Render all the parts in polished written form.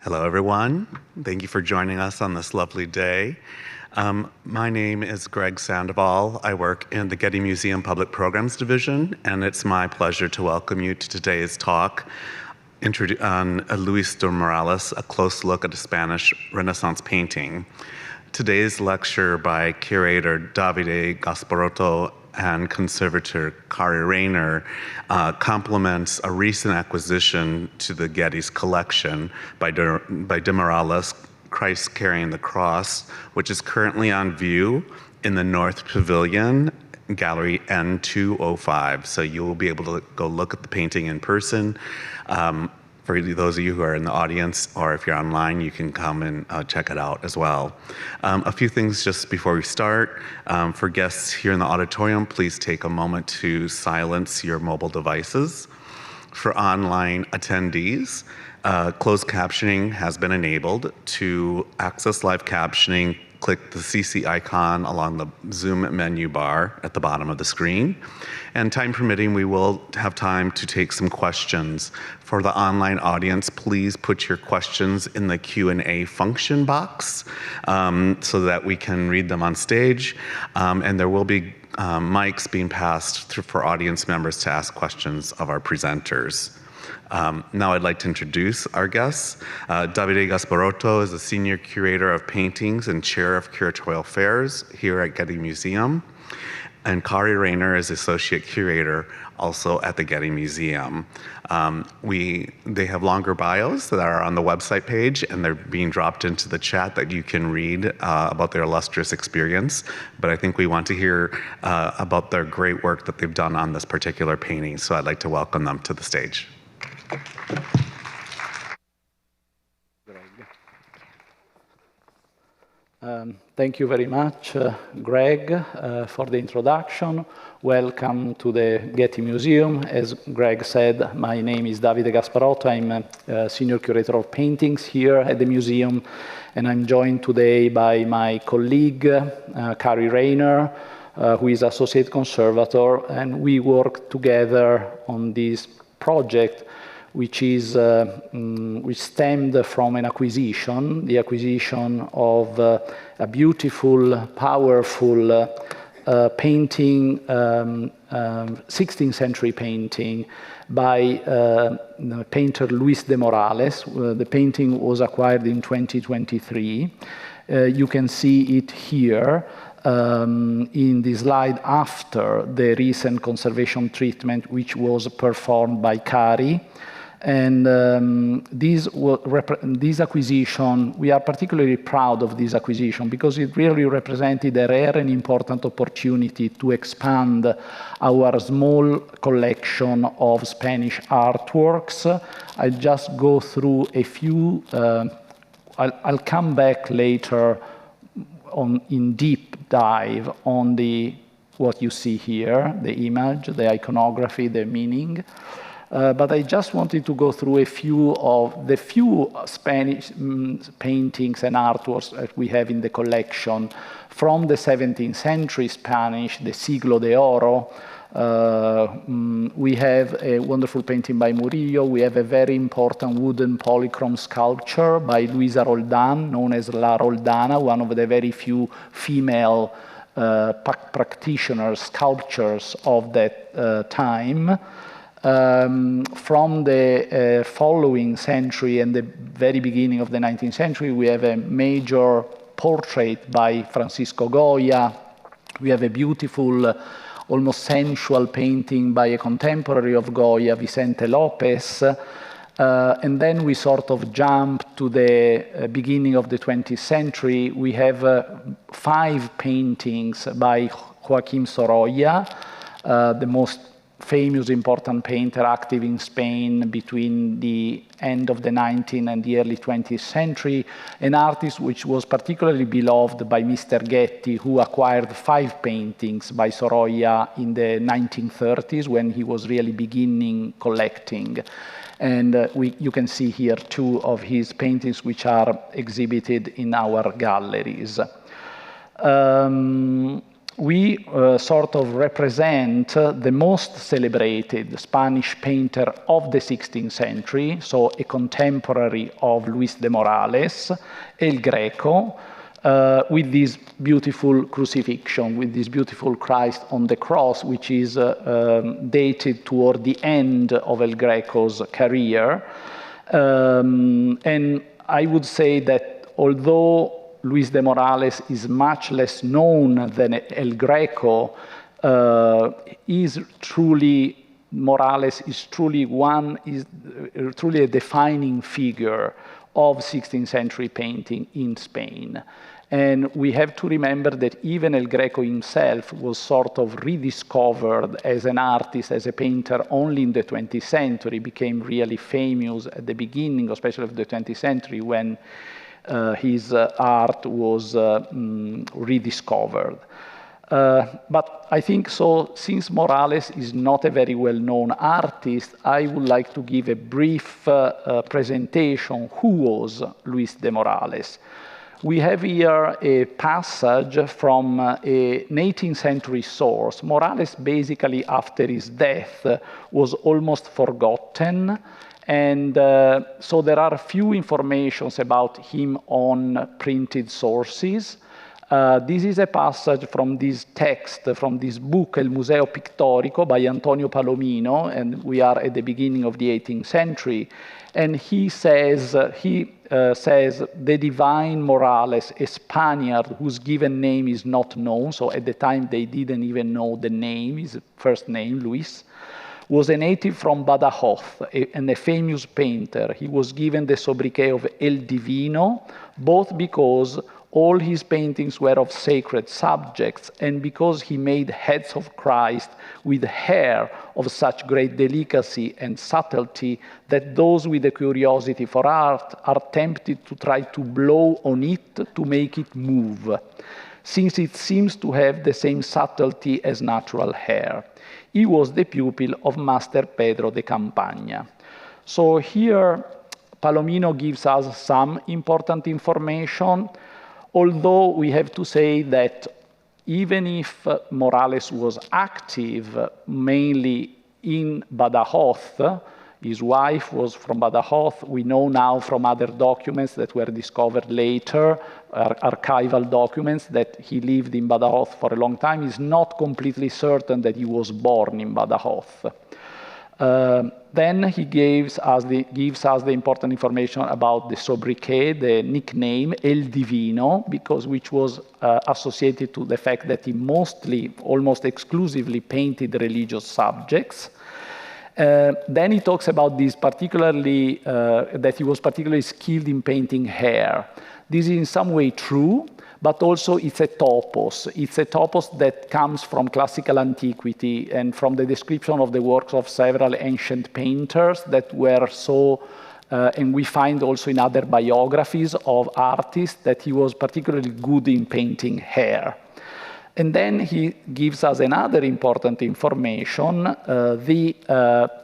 Hello, everyone. Thank you for joining us on this lovely day. My name is Greg Sandoval. I work in the Getty Museum Public Programs Division, and it's my pleasure to welcome you to today's talk on Luis de Morales, a close look at a Spanish Renaissance painting. Today's lecture by curator Davide Gasparotto and conservator Kari Rayner complements a recent acquisition to the Getty's collection by de Morales, Christ Carrying the Cross, which is currently on view in the North Pavilion, Gallery N205. So you will be able to go look at the painting in person. For those of you who are in the audience, or if you're online, you can come and check it out as well. A few things just before we start. For guests here in the auditorium, please take a moment to silence your mobile devices. For online attendees, closed captioning has been enabled. To access live captioning, click the CC icon along the Zoom menu bar at the bottom of the screen. And time permitting, we will have time to take some questions. For the online audience, please put your questions in the Q&A function box so that we can read them on stage. And there will be mics being passed for audience members to ask questions of our presenters. Now I'd like to introduce our guests. Davide Gasparotto is the Senior Curator of Paintings and Chair of Curatorial Affairs here at Getty Museum. And Kari Rayner is Associate Curator also at the Getty Museum. They have longer bios that are on the website page, and they're being dropped into the chat that you can read about their illustrious experience. But I think we want to hear about their great work that they've done on this particular painting. So I'd like to welcome them to the stage. Thank you very much, Greg, for the introduction. Welcome to the Getty Museum. As Greg said, my name is Davide Gasparotto. I'm a Senior Curator of Paintings here at the museum, and I'm joined today by my colleague, Kari Rayner, who is Associate Conservator, and we work together on this project which stemmed from an acquisition, the acquisition of a beautiful, powerful painting, 16th century painting by painter Luis de Morales. The painting was acquired in 2023. You can see it here in the slide after the recent conservation treatment, which was performed by Kari. And this acquisition, we are particularly proud of this acquisition because it really represented a rare and important opportunity to expand our small collection of Spanish artworks. I'll just go through a few. I'll come back later in deep dive on what you see here, the image, the iconography, the meaning. But I just wanted to go through a few of the Spanish paintings and artworks that we have in the collection from the 17th century Spanish, the Siglo de Oro. We have a wonderful painting by Murillo. We have a very important wooden polychrome sculpture by Luisa Roldan, known as La Roldana, one of the very few female practitioners, sculptors of that time. From the following century and the very beginning of the 19th century, we have a major portrait by Francisco Goya. We have a beautiful, almost sensual painting by a contemporary of Goya, Vicente Lopez. And then we sort of jump to the beginning of the 20th century. We have 5 paintings by Joaquim Sorolla, the most famous, important painter active in Spain between the end of the 19th and the early 20th century, an artist which was particularly beloved by Mr. Getty, who acquired 5 paintings by Sorolla in the 1930s when he was really beginning collecting. And you can see here 2 of his paintings which are exhibited in our galleries. we sort of represent the most celebrated Spanish painter of the 16th century, so a contemporary of Luis de Morales, El Greco, with this beautiful crucifixion, with this beautiful Christ on the cross, which is dated toward the end of El Greco's career. And I would say that although Luis de Morales is much less known than El Greco, Morales is truly a defining figure of 16th century painting in Spain. And we have to remember that even El Greco himself was sort of rediscovered as an artist, as a painter, only in the 20th century, became really famous at the beginning, especially of the 20th century, when his art was rediscovered. But I think so, since Morales is not a very well-known artist, I would like to give a brief presentation who was Luis de Morales. We have here a passage from an 18th century source. Morales, basically after his death, was almost forgotten. And so there are few informations about him on printed sources. This is a passage from this text, from this book, El Museo Pictorico by Antonio Palomino, and we are at the beginning of the 18th century. And he says, the divine Morales, a Spaniard whose given name is not known, so at the time they didn't even know the name, his first name, Luis, was a native from Badajoz and a famous painter. He was given the sobriquet of El Divino, both because all his paintings were of sacred subjects and because he made heads of Christ with hair of such great delicacy and subtlety that those with a curiosity for art are tempted to try to blow on it to make it move, since it seems to have the same subtlety as natural hair. He was the pupil of Master Pedro de Campagna. So here, Palomino gives us some important information, although we have to say that even if Morales was active mainly in Badajoz, his wife was from Badajoz. We know now from other documents that were discovered later, archival documents, that he lived in Badajoz for a long time. It's not completely certain that he was born in Badajoz. Then he gives us the important information about the sobriquet, the nickname El Divino, which was associated to the fact that he mostly, almost exclusively, painted religious subjects. Then he talks about this particularly, that he was particularly skilled in painting hair. This is in some way true, but also it's a topos. It's a topos that comes from classical antiquity and from the description of the works of several ancient painters that were so, and we find also in other biographies of artists that he was particularly good in painting hair. And then he gives us another important information, the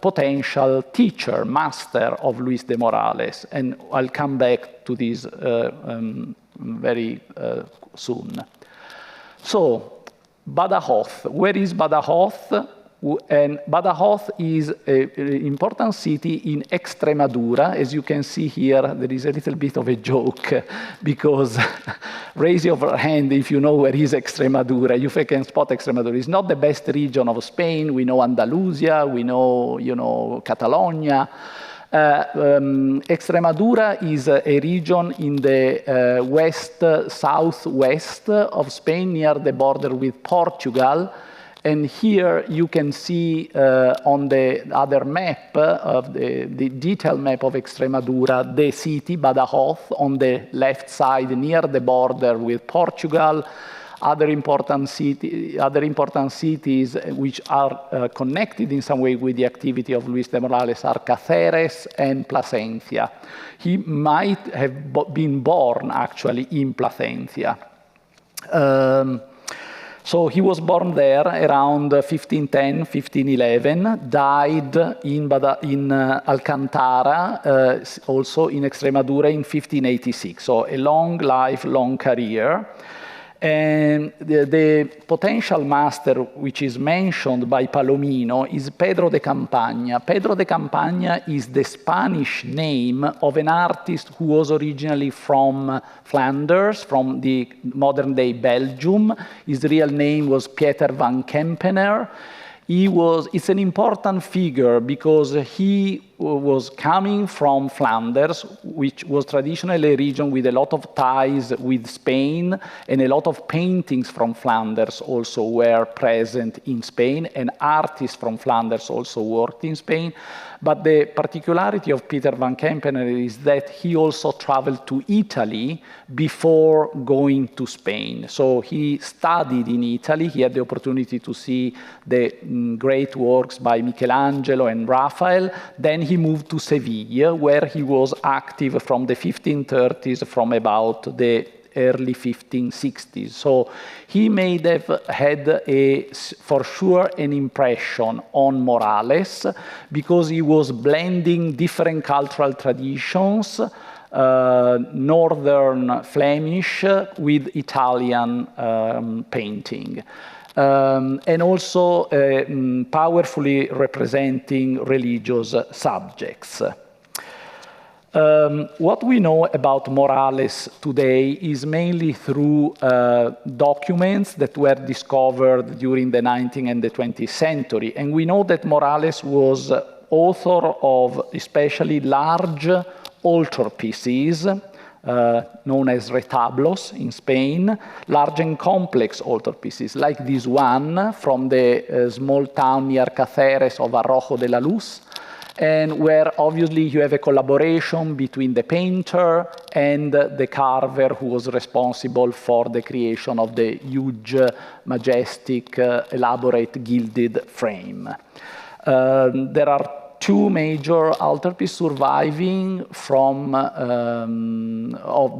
potential teacher, master of Luis de Morales. And I'll come back to this very soon. So, Badajoz. Where is Badajoz? And Badajoz is an important city in Extremadura. As you can see here, there is a little bit of a joke because raise your hand if you know where is Extremadura. You can spot Extremadura. It's not the best region of Spain. We know Andalusia, we know, Catalonia. Extremadura is a region in the southwest of Spain, near the border with Portugal. And here you can see on the other map, of the detailed map of Extremadura, the city, Badajoz, on the left side near the border with Portugal. Other important cities which are connected in some way with the activity of Luis de Morales are Cáceres and Plasencia. He might have been born actually in Plasencia. So he was born there around 1510, 1511, died in Alcantara, also in Extremadura in 1586. So a long life, long career. And the potential master, which is mentioned by Palomino, is Pedro de Campagna. Pedro de Campagna is the Spanish name of an artist who was originally from Flanders, from the modern-day Belgium. His real name was Pieter van Kempener. It's an important figure because he was coming from Flanders, which was traditionally a region with a lot of ties with Spain, and a lot of paintings from Flanders also were present in Spain, and artists from Flanders also worked in Spain. But the particularity of Pieter van Kempener is that he also traveled to Italy before going to Spain. So he studied in Italy. He had the opportunity to see the great works by Michelangelo and Raphael. Then he moved to Seville, where he was active from the 1530s, from about the early 1560s. So he may have had for sure an impression on Morales because he was blending different cultural traditions, Northern Flemish with Italian painting. And also powerfully representing religious subjects. What we know about Morales today is mainly through documents that were discovered during the 19th and the 20th century. And we know that Morales was author of especially large altarpieces, known as retablos in Spain, large and complex altarpieces, like this one from the small town near Cáceres of Arrojo de la Luz, and where obviously you have a collaboration between the painter and the carver who was responsible for the creation of the huge, majestic, elaborate gilded frame. There are two major altarpieces surviving from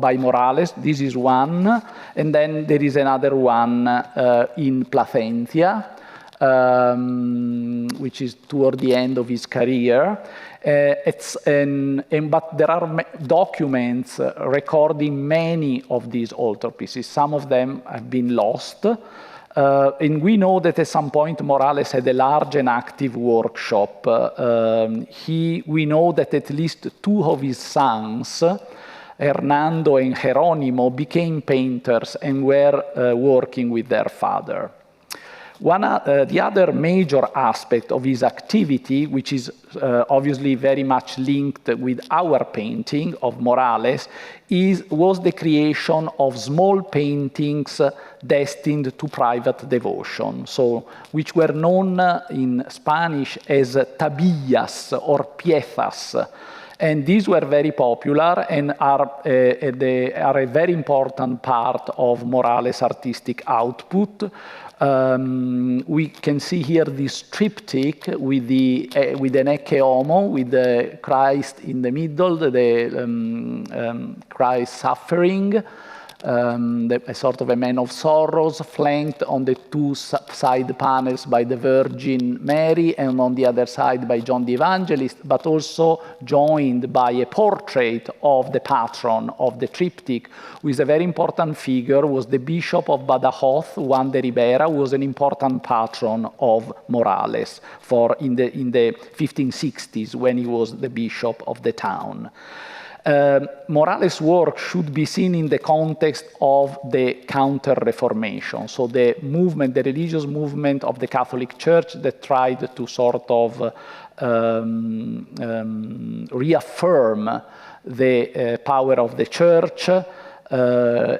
by Morales. This is one, and then there is another one in Placentia, which is toward the end of his career. But there are documents recording many of these altarpieces. Some of them have been lost. And we know that at some point Morales had a large and active workshop. We know that at least two of his sons, Hernando and Jerónimo, became painters and were working with their father. The other major aspect of his activity, which is obviously very much linked with our painting of Morales, was the creation of small paintings destined to private devotion, which were known in Spanish as tabillas or piezas. And these were very popular and are a very important part of Morales' artistic output. We can see here this triptych with an Ecce Homo, with the Christ in the middle, the Christ suffering, a sort of a man of sorrows, flanked on the two side panels by the Virgin Mary and on the other side by John the Evangelist, but also joined by a portrait of the patron of the triptych, who is a very important figure, was the Bishop of Badajoz, Juan de Ribera, who was an important patron of Morales in the 1560s when he was the bishop of the town. Morales' work should be seen in the context of the Counter-Reformation, so the movement, the religious movement of the Catholic Church that tried to sort of reaffirm the power of the Church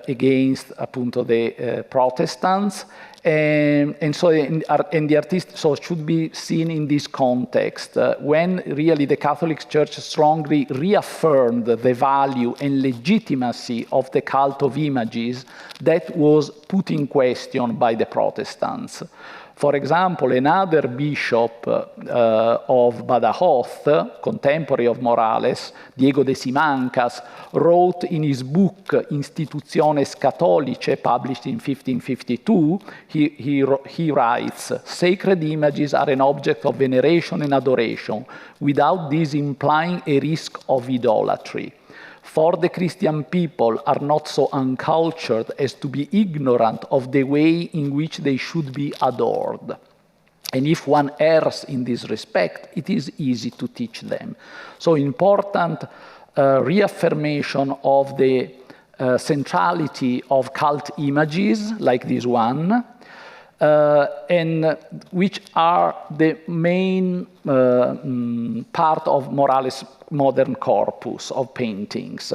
against, appunto, the Protestants. And so the artist should be seen in this context, when really the Catholic Church strongly reaffirmed the value and legitimacy of the cult of images that was put in question by the Protestants. For example, another bishop of Badajoz, contemporary of Morales, Diego de Simancas, wrote in his book Institutiones Catholicae, published in 1552, he writes, "Sacred images are an object of veneration and adoration, without this implying a risk of idolatry. For the Christian people are not so uncultured as to be ignorant of the way in which they should be adored. And if one errs in this respect, it is easy to teach them. So important reaffirmation of the centrality of cult images like this one, and which are the main part of Morales' modern corpus of paintings.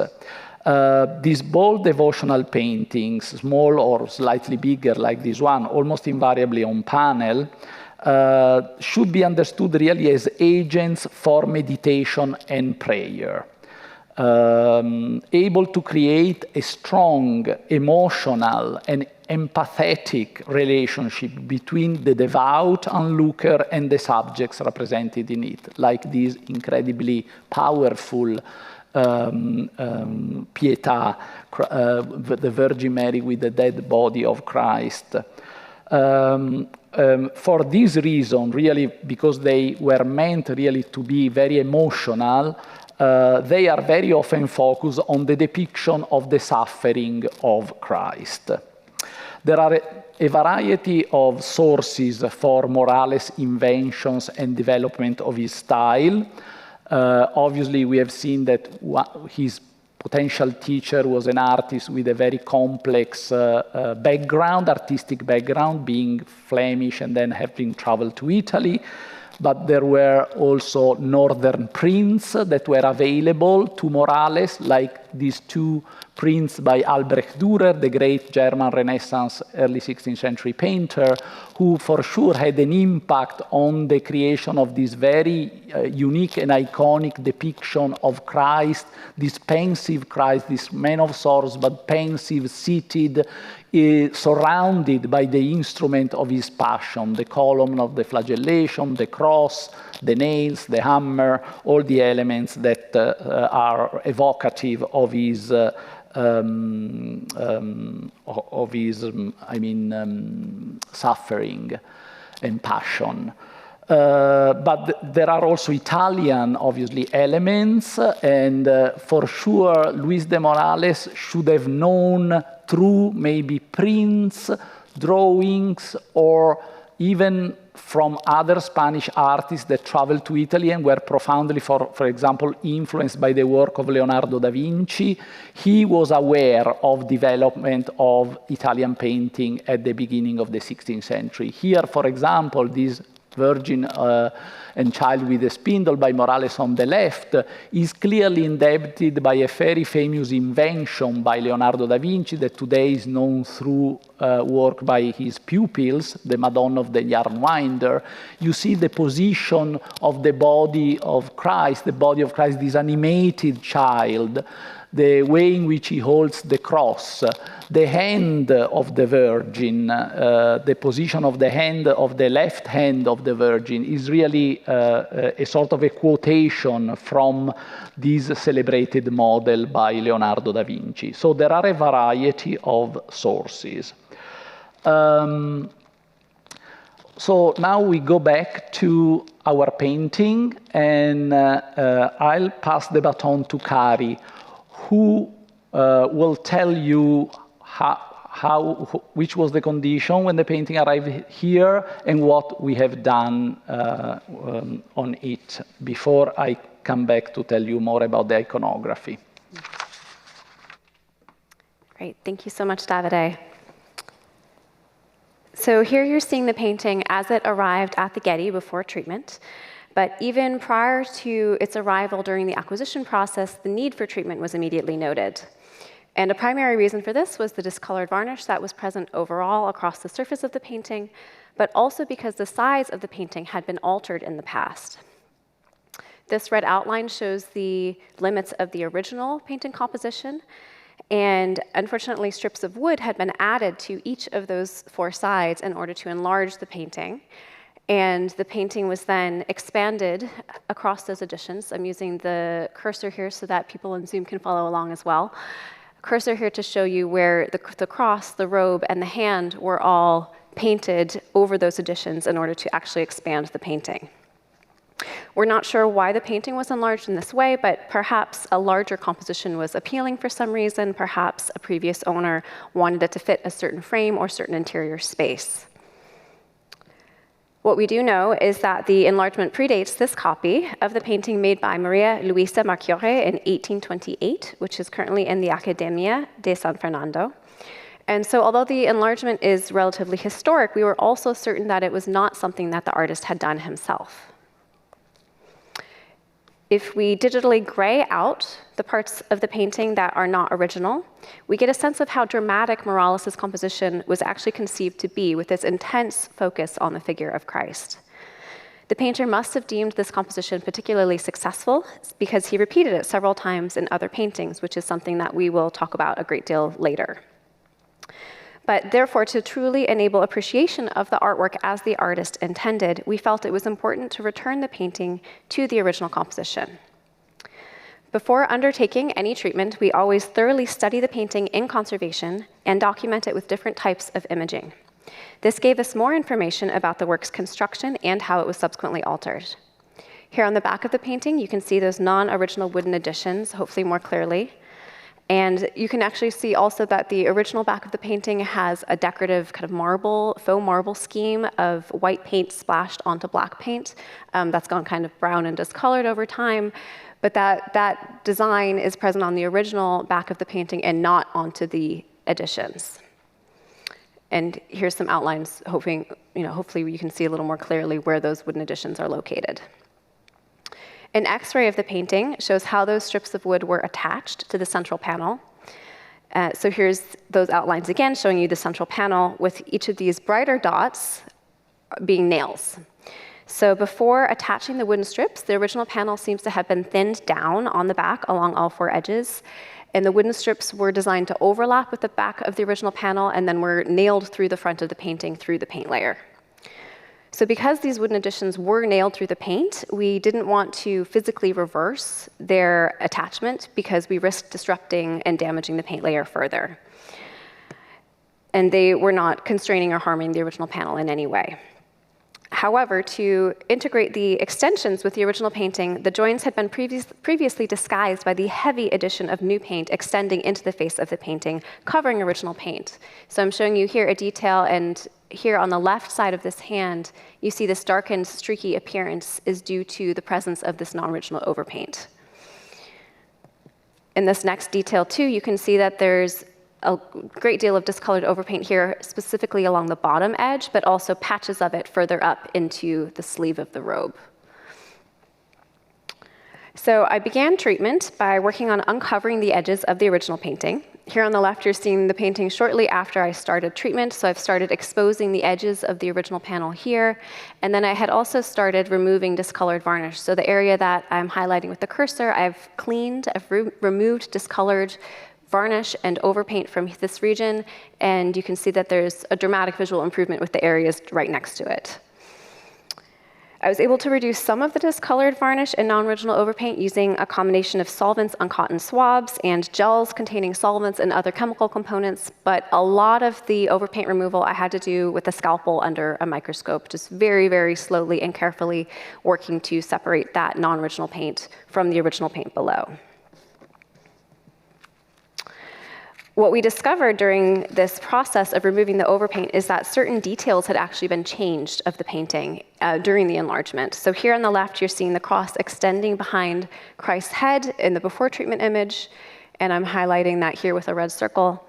These bold devotional paintings, small or slightly bigger like this one, almost invariably on panel, should be understood really as agents for meditation and prayer. Able to create a strong, emotional, and empathetic relationship between the devout onlooker and the subjects represented in it, like this incredibly powerful Pietà, the Virgin Mary with the dead body of Christ. For this reason, really, because they were meant really to be very emotional, they are very often focused on the depiction of the suffering of Christ. There are a variety of sources for Morales' inventions and development of his style. Obviously, we have seen that his potential teacher was an artist with a very complex background, artistic background, being Flemish and then having traveled to Italy. But there were also northern prints that were available to Morales, like these two prints by Albrecht Dürer, the great German Renaissance, early 16th century painter, who for sure had an impact on the creation of this very unique and iconic depiction of Christ, this pensive Christ, this man of sorrows, but pensive, seated, surrounded by the instrument of his passion, the column of the flagellation, the cross, the nails, the hammer, all the elements that are evocative of his suffering and passion. But there are also Italian, obviously, elements, and for sure, Luis de Morales should have known through maybe prints, drawings, or even from other Spanish artists that traveled to Italy and were profoundly, for example, influenced by the work of Leonardo da Vinci. He was aware of development of Italian painting at the beginning of the 16th century. Here, for example, this Virgin and Child with a Spindle by Morales on the left is clearly indebted by a very famous invention by Leonardo da Vinci that today is known through work by his pupils, the Madonna of the Yarnwinder. You see the position of the body of Christ, this animated child, the way in which he holds the cross, the hand of the Virgin, the position of the hand of the left hand of the Virgin is really a sort of a quotation from this celebrated model by Leonardo da Vinci. So there are a variety of sources. So now we go back to our painting, and I'll pass the baton to Kari, who will tell you which was the condition when the painting arrived here and what we have done on it before I come back to tell you more about the iconography. Great, thank you so much, Davide. So here you're seeing the painting as it arrived at the Getty before treatment. But even prior to its arrival during the acquisition process, the need for treatment was immediately noted. And a primary reason for this was the discolored varnish that was present overall across the surface of the painting, but also because the size of the painting had been altered in the past. This red outline shows the limits of the original painting composition, and unfortunately, strips of wood had been added to each of those four sides in order to enlarge the painting. And the painting was then expanded across those additions. I'm using the cursor here so that people in Zoom can follow along as well. Cursor here to show you where the cross, the robe, and the hand were all painted over those additions in order to actually expand the painting. We're not sure why the painting was enlarged in this way, but perhaps a larger composition was appealing for some reason. Perhaps a previous owner wanted it to fit a certain frame or certain interior space. What we do know is that the enlargement predates this copy of the painting made by Maria Luisa Marchiore in 1828, which is currently in the Accademia de San Fernando. And so although the enlargement is relatively historic, we were also certain that it was not something that the artist had done himself. If we digitally gray out the parts of the painting that are not original, we get a sense of how dramatic Morales' composition was actually conceived to be, with its intense focus on the figure of Christ. The painter must have deemed this composition particularly successful because he repeated it several times in other paintings, which is something that we will talk about a great deal later. But therefore, to truly enable appreciation of the artwork as the artist intended, we felt it was important to return the painting to the original composition. Before undertaking any treatment, we always thoroughly study the painting in conservation and document it with different types of imaging. This gave us more information about the work's construction and how it was subsequently altered. Here on the back of the painting, you can see those non-original wooden additions, hopefully more clearly. And you can actually see also that the original back of the painting has a decorative kind of marble, faux marble scheme of white paint splashed onto black paint. That's gone kind of brown and discolored over time. But that design is present on the original back of the painting and not onto the additions. And here's some outlines, hopefully you can see a little more clearly where those wooden additions are located. An X-ray of the painting shows how those strips of wood were attached to the central panel. So here's those outlines again, showing you the central panel with each of these brighter dots being nails. So before attaching the wooden strips, the original panel seems to have been thinned down on the back along all four edges. And the wooden strips were designed to overlap with the back of the original panel and then were nailed through the front of the painting through the paint layer. So because these wooden additions were nailed through the paint, we didn't want to physically reverse their attachment because we risked disrupting and damaging the paint layer further. And they were not constraining or harming the original panel in any way. However, to integrate the extensions with the original painting, the joints had been previously disguised by the heavy addition of new paint extending into the face of the painting, covering original paint. So I'm showing you here a detail, and here on the left side of this hand, you see this darkened, streaky appearance is due to the presence of this non-original overpaint. In this next detail too, you can see that there's a great deal of discolored overpaint here, specifically along the bottom edge, but also patches of it further up into the sleeve of the robe. So I began treatment by working on uncovering the edges of the original painting. Here on the left, you're seeing the painting shortly after I started treatment, so I've started exposing the edges of the original panel here, and then I had also started removing discolored varnish. So the area that I'm highlighting with the cursor, I've cleaned, I've removed discolored varnish and overpaint from this region, and you can see that there's a dramatic visual improvement with the areas right next to it. I was able to reduce some of the discolored varnish and non-original overpaint using a combination of solvents on cotton swabs and gels containing solvents and other chemical components, but a lot of the overpaint removal I had to do with a scalpel under a microscope, just very, very slowly and carefully working to separate that non-original paint from the original paint below. What we discovered during this process of removing the overpaint is that certain details had actually been changed of the painting during the enlargement. So here on the left, you're seeing the cross extending behind Christ's head in the before treatment image, and I'm highlighting that here with a red circle.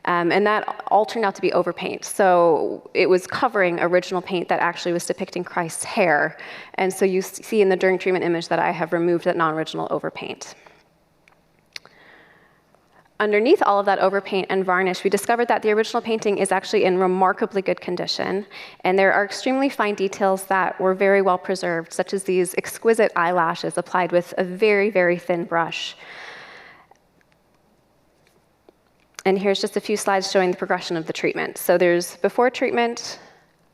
And that all turned out to be overpaint. So it was covering original paint that actually was depicting Christ's hair. And so you see in the during treatment image that I have removed that non-original overpaint. Underneath all of that overpaint and varnish, we discovered that the original painting is actually in remarkably good condition, and there are extremely fine details that were very well preserved, such as these exquisite eyelashes applied with a very, very thin brush. And here's just a few slides showing the progression of the treatment. So there's before treatment,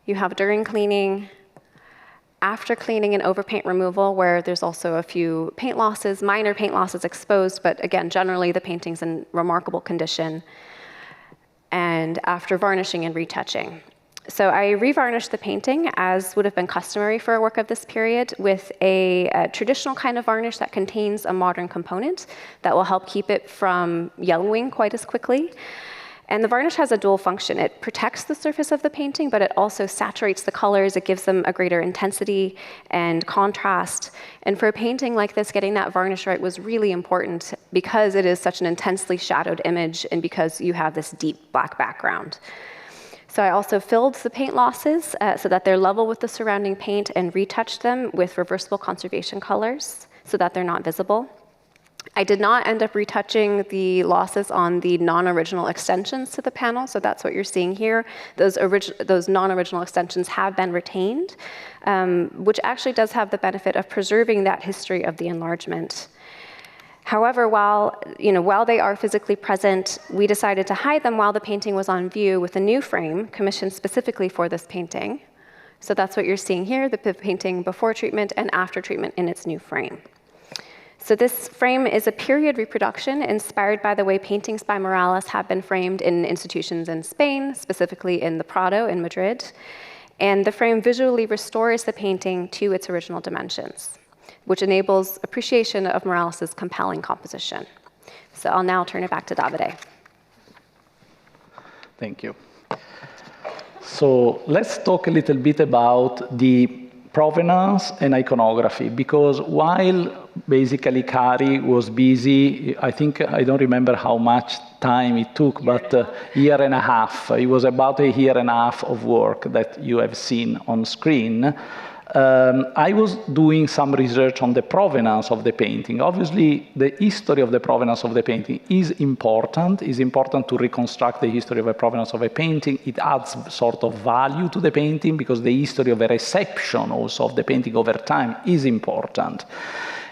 you have during cleaning, after cleaning and overpaint removal, where there's also a few paint losses, minor paint losses exposed, but again, generally the painting's in remarkable condition, and after varnishing and retouching. So I revarnished the painting, as would have been customary for a work of this period, with a traditional kind of varnish that contains a modern component that will help keep it from yellowing quite as quickly. And the varnish has a dual function. It protects the surface of the painting, but it also saturates the colors. It gives them a greater intensity and contrast. And for a painting like this, getting that varnish right was really important because it is such an intensely shadowed image and because you have this deep black background. So I also filled the paint losses so that they're level with the surrounding paint and retouched them with reversible conservation colors so that they're not visible. I did not end up retouching the losses on the non-original extensions to the panel, so that's what you're seeing here. Those non-original extensions have been retained, which actually does have the benefit of preserving that history of the enlargement. However, while they are physically present, we decided to hide them while the painting was on view with a new frame commissioned specifically for this painting. So that's what you're seeing here, the painting before treatment and after treatment in its new frame. So this frame is a period reproduction inspired by the way paintings by Morales have been framed in institutions in Spain, specifically in the Prado in Madrid. And the frame visually restores the painting to its original dimensions, which enables appreciation of Morales' compelling composition. So I'll now turn it back to Davide. Thank you. So let's talk a little bit about the provenance and iconography, because while basically Kari was busy, I don't remember how much time it took, but a year and a half. It was about a year and a half of work that you have seen on screen. I was doing some research on the provenance of the painting. Obviously, the history of the provenance of the painting is important. It's important to reconstruct the history of a provenance of a painting. It adds sort of value to the painting because the history of a reception also of the painting over time is important.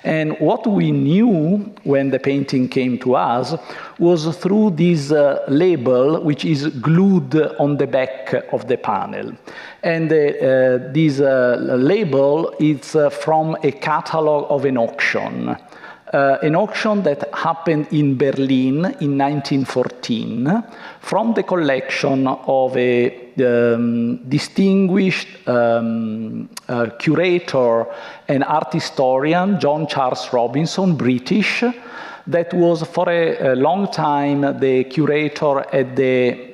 And what we knew when the painting came to us was through this label, which is glued on the back of the panel. And this label is from a catalog of an auction that happened in Berlin in 1914 from the collection of a distinguished curator and art historian, John Charles Robinson, British, that was for a long time the curator at the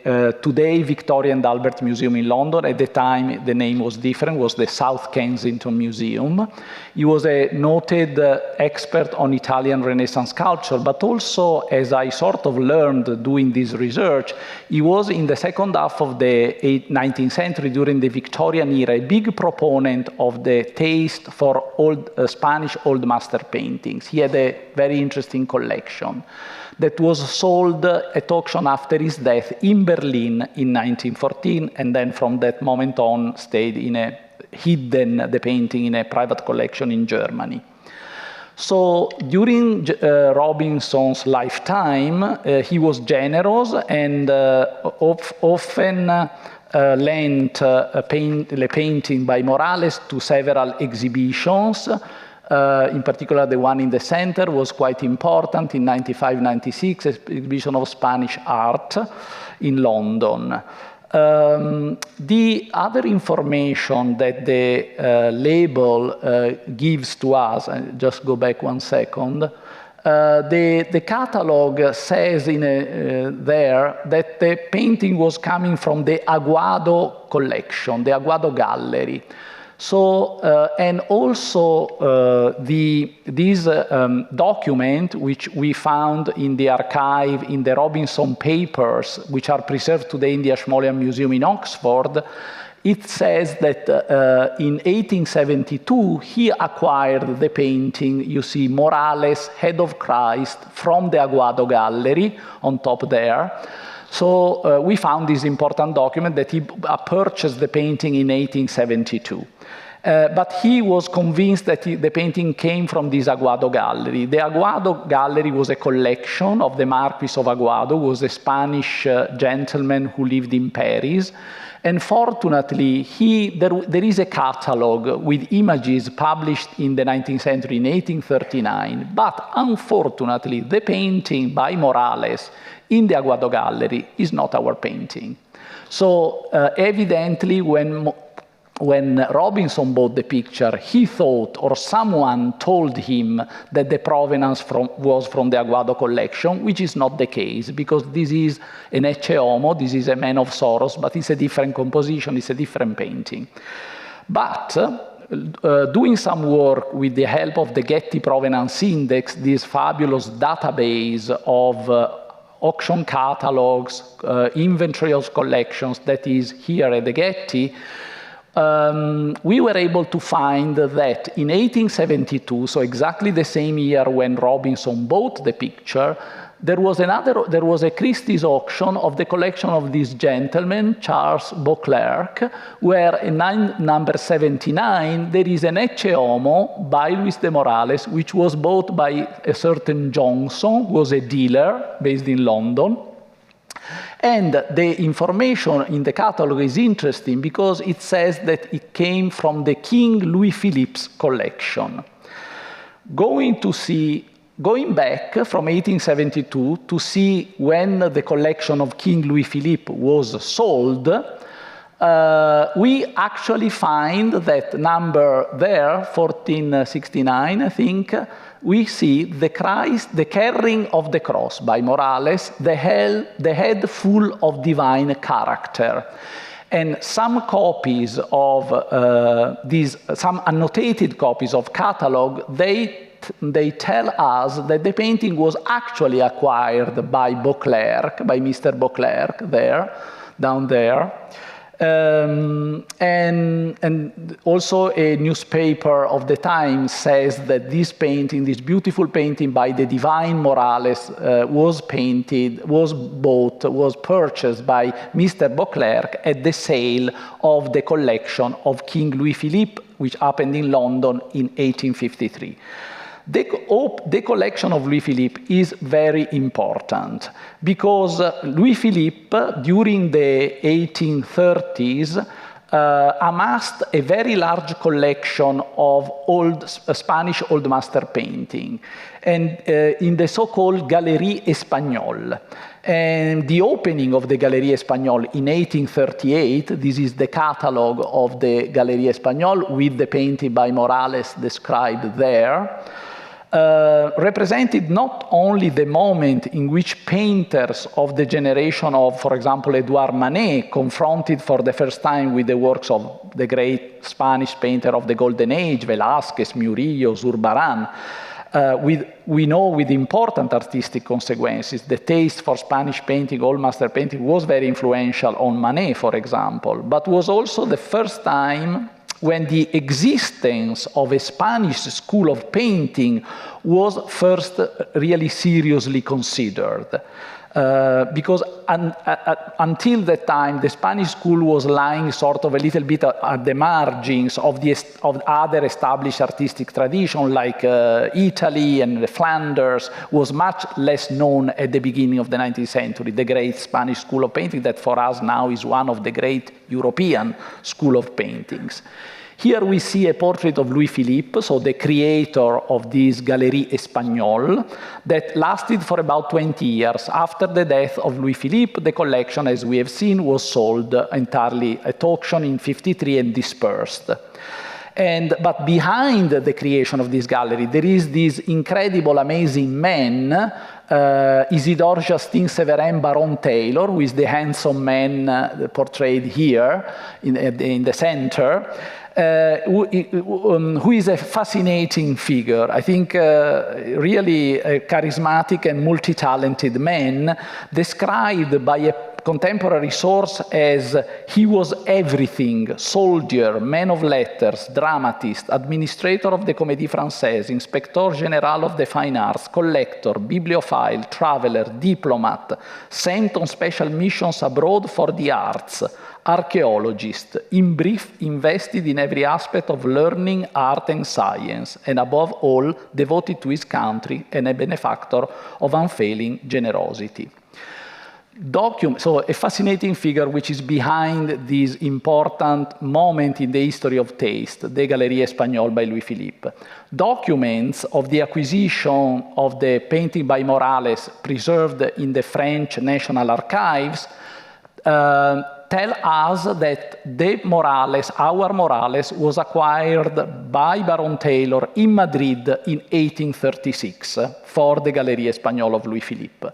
today Victoria and Albert Museum in London. At the time, the name was different, was the South Kensington Museum. He was a noted expert on Italian Renaissance culture, but also, as I sort of learned doing this research, he was in the second half of the 19th century, during the Victorian era, a big proponent of the taste for old Spanish old master paintings. He had a very interesting collection that was sold at auction after his death in Berlin in 1914, and then from that moment on stayed in a hidden the painting in a private collection in Germany. So during Robinson's lifetime, he was generous and often lent the painting by Morales to several exhibitions. In particular, the one in the center was quite important in 95-96, exhibition of Spanish art in London. The other information that the label gives to us, and just go back one second, the catalog says there that the painting was coming from the Aguado collection, the Aguado Gallery. So, and also this document, which we found in the archive in the Robinson papers, which are preserved today in the Ashmolean Museum in Oxford, it says that in 1872, he acquired the painting, you see Morales, Head of Christ, from the Aguado Gallery on top there. So we found this important document that he purchased the painting in 1872. But he was convinced that the painting came from this Aguado Gallery. The Aguado Gallery was a collection of the Marquis of Aguado, who was a Spanish gentleman who lived in Paris. And fortunately, there is a catalog with images published in the 19th century in 1839. But unfortunately, the painting by Morales in the Aguado Gallery is not our painting. So evidently, when Robinson bought the picture, he thought, or someone told him, that the provenance was from the Aguado collection, which is not the case, because this is an Ecce Homo, this is a Man of Sorrows, but it's a different composition, it's a different painting. But doing some work with the help of the Getty Provenance Index, this fabulous database of auction catalogs, inventory of collections that is here at the Getty, we were able to find that in 1872, so exactly the same year when Robinson bought the picture, there was a Christie's auction of the collection of this gentleman, Charles Beauclerk, where in number 79, there is an Ecce Homo by Luis de Morales, which was bought by a certain Johnson, who was a dealer based in London. And the information in the catalog is interesting because it says that it came from the King Louis Philippe's collection. Going back from 1872 to see when the collection of King Louis Philippe was sold, we actually find that number there, 1469, I think, we see the Christ, the carrying of the cross by Morales, the head full of divine character. And some copies of some annotated copies of catalog, they tell us that the painting was actually acquired by Beauclerk, by Mr. Beauclerk there, down there. And also a newspaper of the time says that this painting, this beautiful painting by the divine Morales was purchased by Mr. Beauclerk at the sale of the collection of King Louis Philippe, which happened in London in 1853. The collection of Louis Philippe is very important because Louis Philippe, during the 1830s, amassed a very large collection of Spanish Old Master painting, and in the so-called Galleria Espagnole. And the opening of the Galleria Espagnole in 1838, this is the catalog of the Galleria Espagnole with the painting by Morales described there, represented not only the moment in which painters of the generation of, for example, Edouard Manet, confronted for the first time with the works of the great Spanish painter of the Golden Age, Velázquez, Murillo, Zurbarán, we know with important artistic consequences. The taste for Spanish painting, Old Master painting, was very influential on Manet, for example, but was also the first time when the existence of a Spanish school of painting was first really seriously considered. Because until that time, the Spanish school was lying sort of a little bit at the margins of other established artistic traditions, like Italy and Flanders was much less known at the beginning of the 19th century, the great Spanish school of painting that for us now is one of the great European school of paintings. Here we see a portrait of Louis Philippe, so the creator of this Galleria Espagnole, that lasted for about 20 years. After the death of Louis Philippe, the collection, as we have seen, was sold entirely at auction in 1953 and dispersed. But behind the creation of this gallery, there is this incredible, amazing man, Isidore Justin Severin Baron Taylor, who is the handsome man portrayed here in the center, who is a fascinating figure. I think really a charismatic and multi-talented man, described by a contemporary source as he was everything: soldier, man of letters, dramatist, administrator of the Comédie Française, inspector general of the fine arts, collector, bibliophile, traveler, diplomat, sent on special missions abroad for the arts, archaeologist, in brief, invested in every aspect of learning, art, and science, and above all, devoted to his country and a benefactor of unfailing generosity. So a fascinating figure which is behind this important moment in the history of taste, the Galleria Espagnole by Louis Philippe. Documents of the acquisition of the painting by Morales preserved in the French National Archives tell us that our Morales was acquired by Baron Taylor in Madrid in 1836 for the Galleria Española of Louis-Philippe.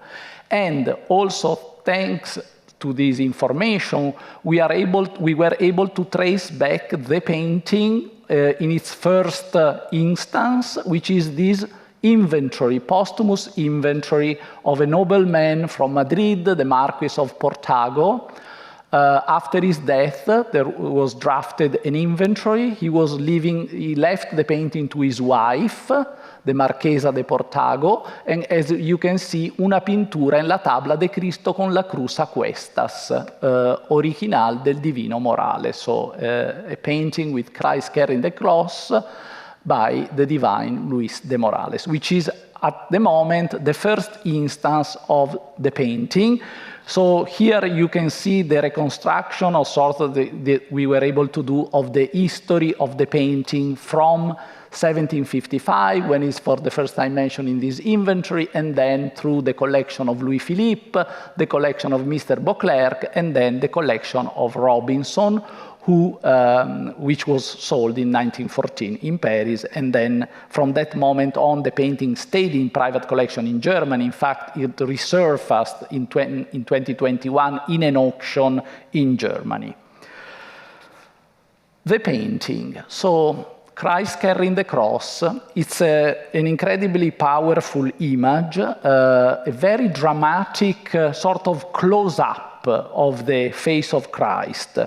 And also, thanks to this information, we were able to trace back the painting in its first instance, which is this inventory, posthumous inventory of a nobleman from Madrid, the Marquis of Portago. After his death, there was drafted an inventory. He left the painting to his wife, the Marchesa de Portago, and as you can see, una pintura en la tabla de Cristo con la cruz a cuestas, original del Divino Morale. So a painting with Christ carrying the cross by the divine Luis de Morales, which is at the moment the first instance of the painting. So here you can see the reconstruction of sort of we were able to do of the history of the painting from 1755, when it's for the first time mentioned in this inventory, and then through the collection of Louis-Philippe, the collection of Mr. Beauclerk, and then the collection of Robinson, which was sold in 1914 in Paris, and then from that moment on, the painting stayed in private collection in Germany. In fact, it resurfaced in 2021 in an auction in Germany. The painting. So, Christ carrying the cross, it's an incredibly powerful image, a very dramatic sort of close-up of the face of Christ.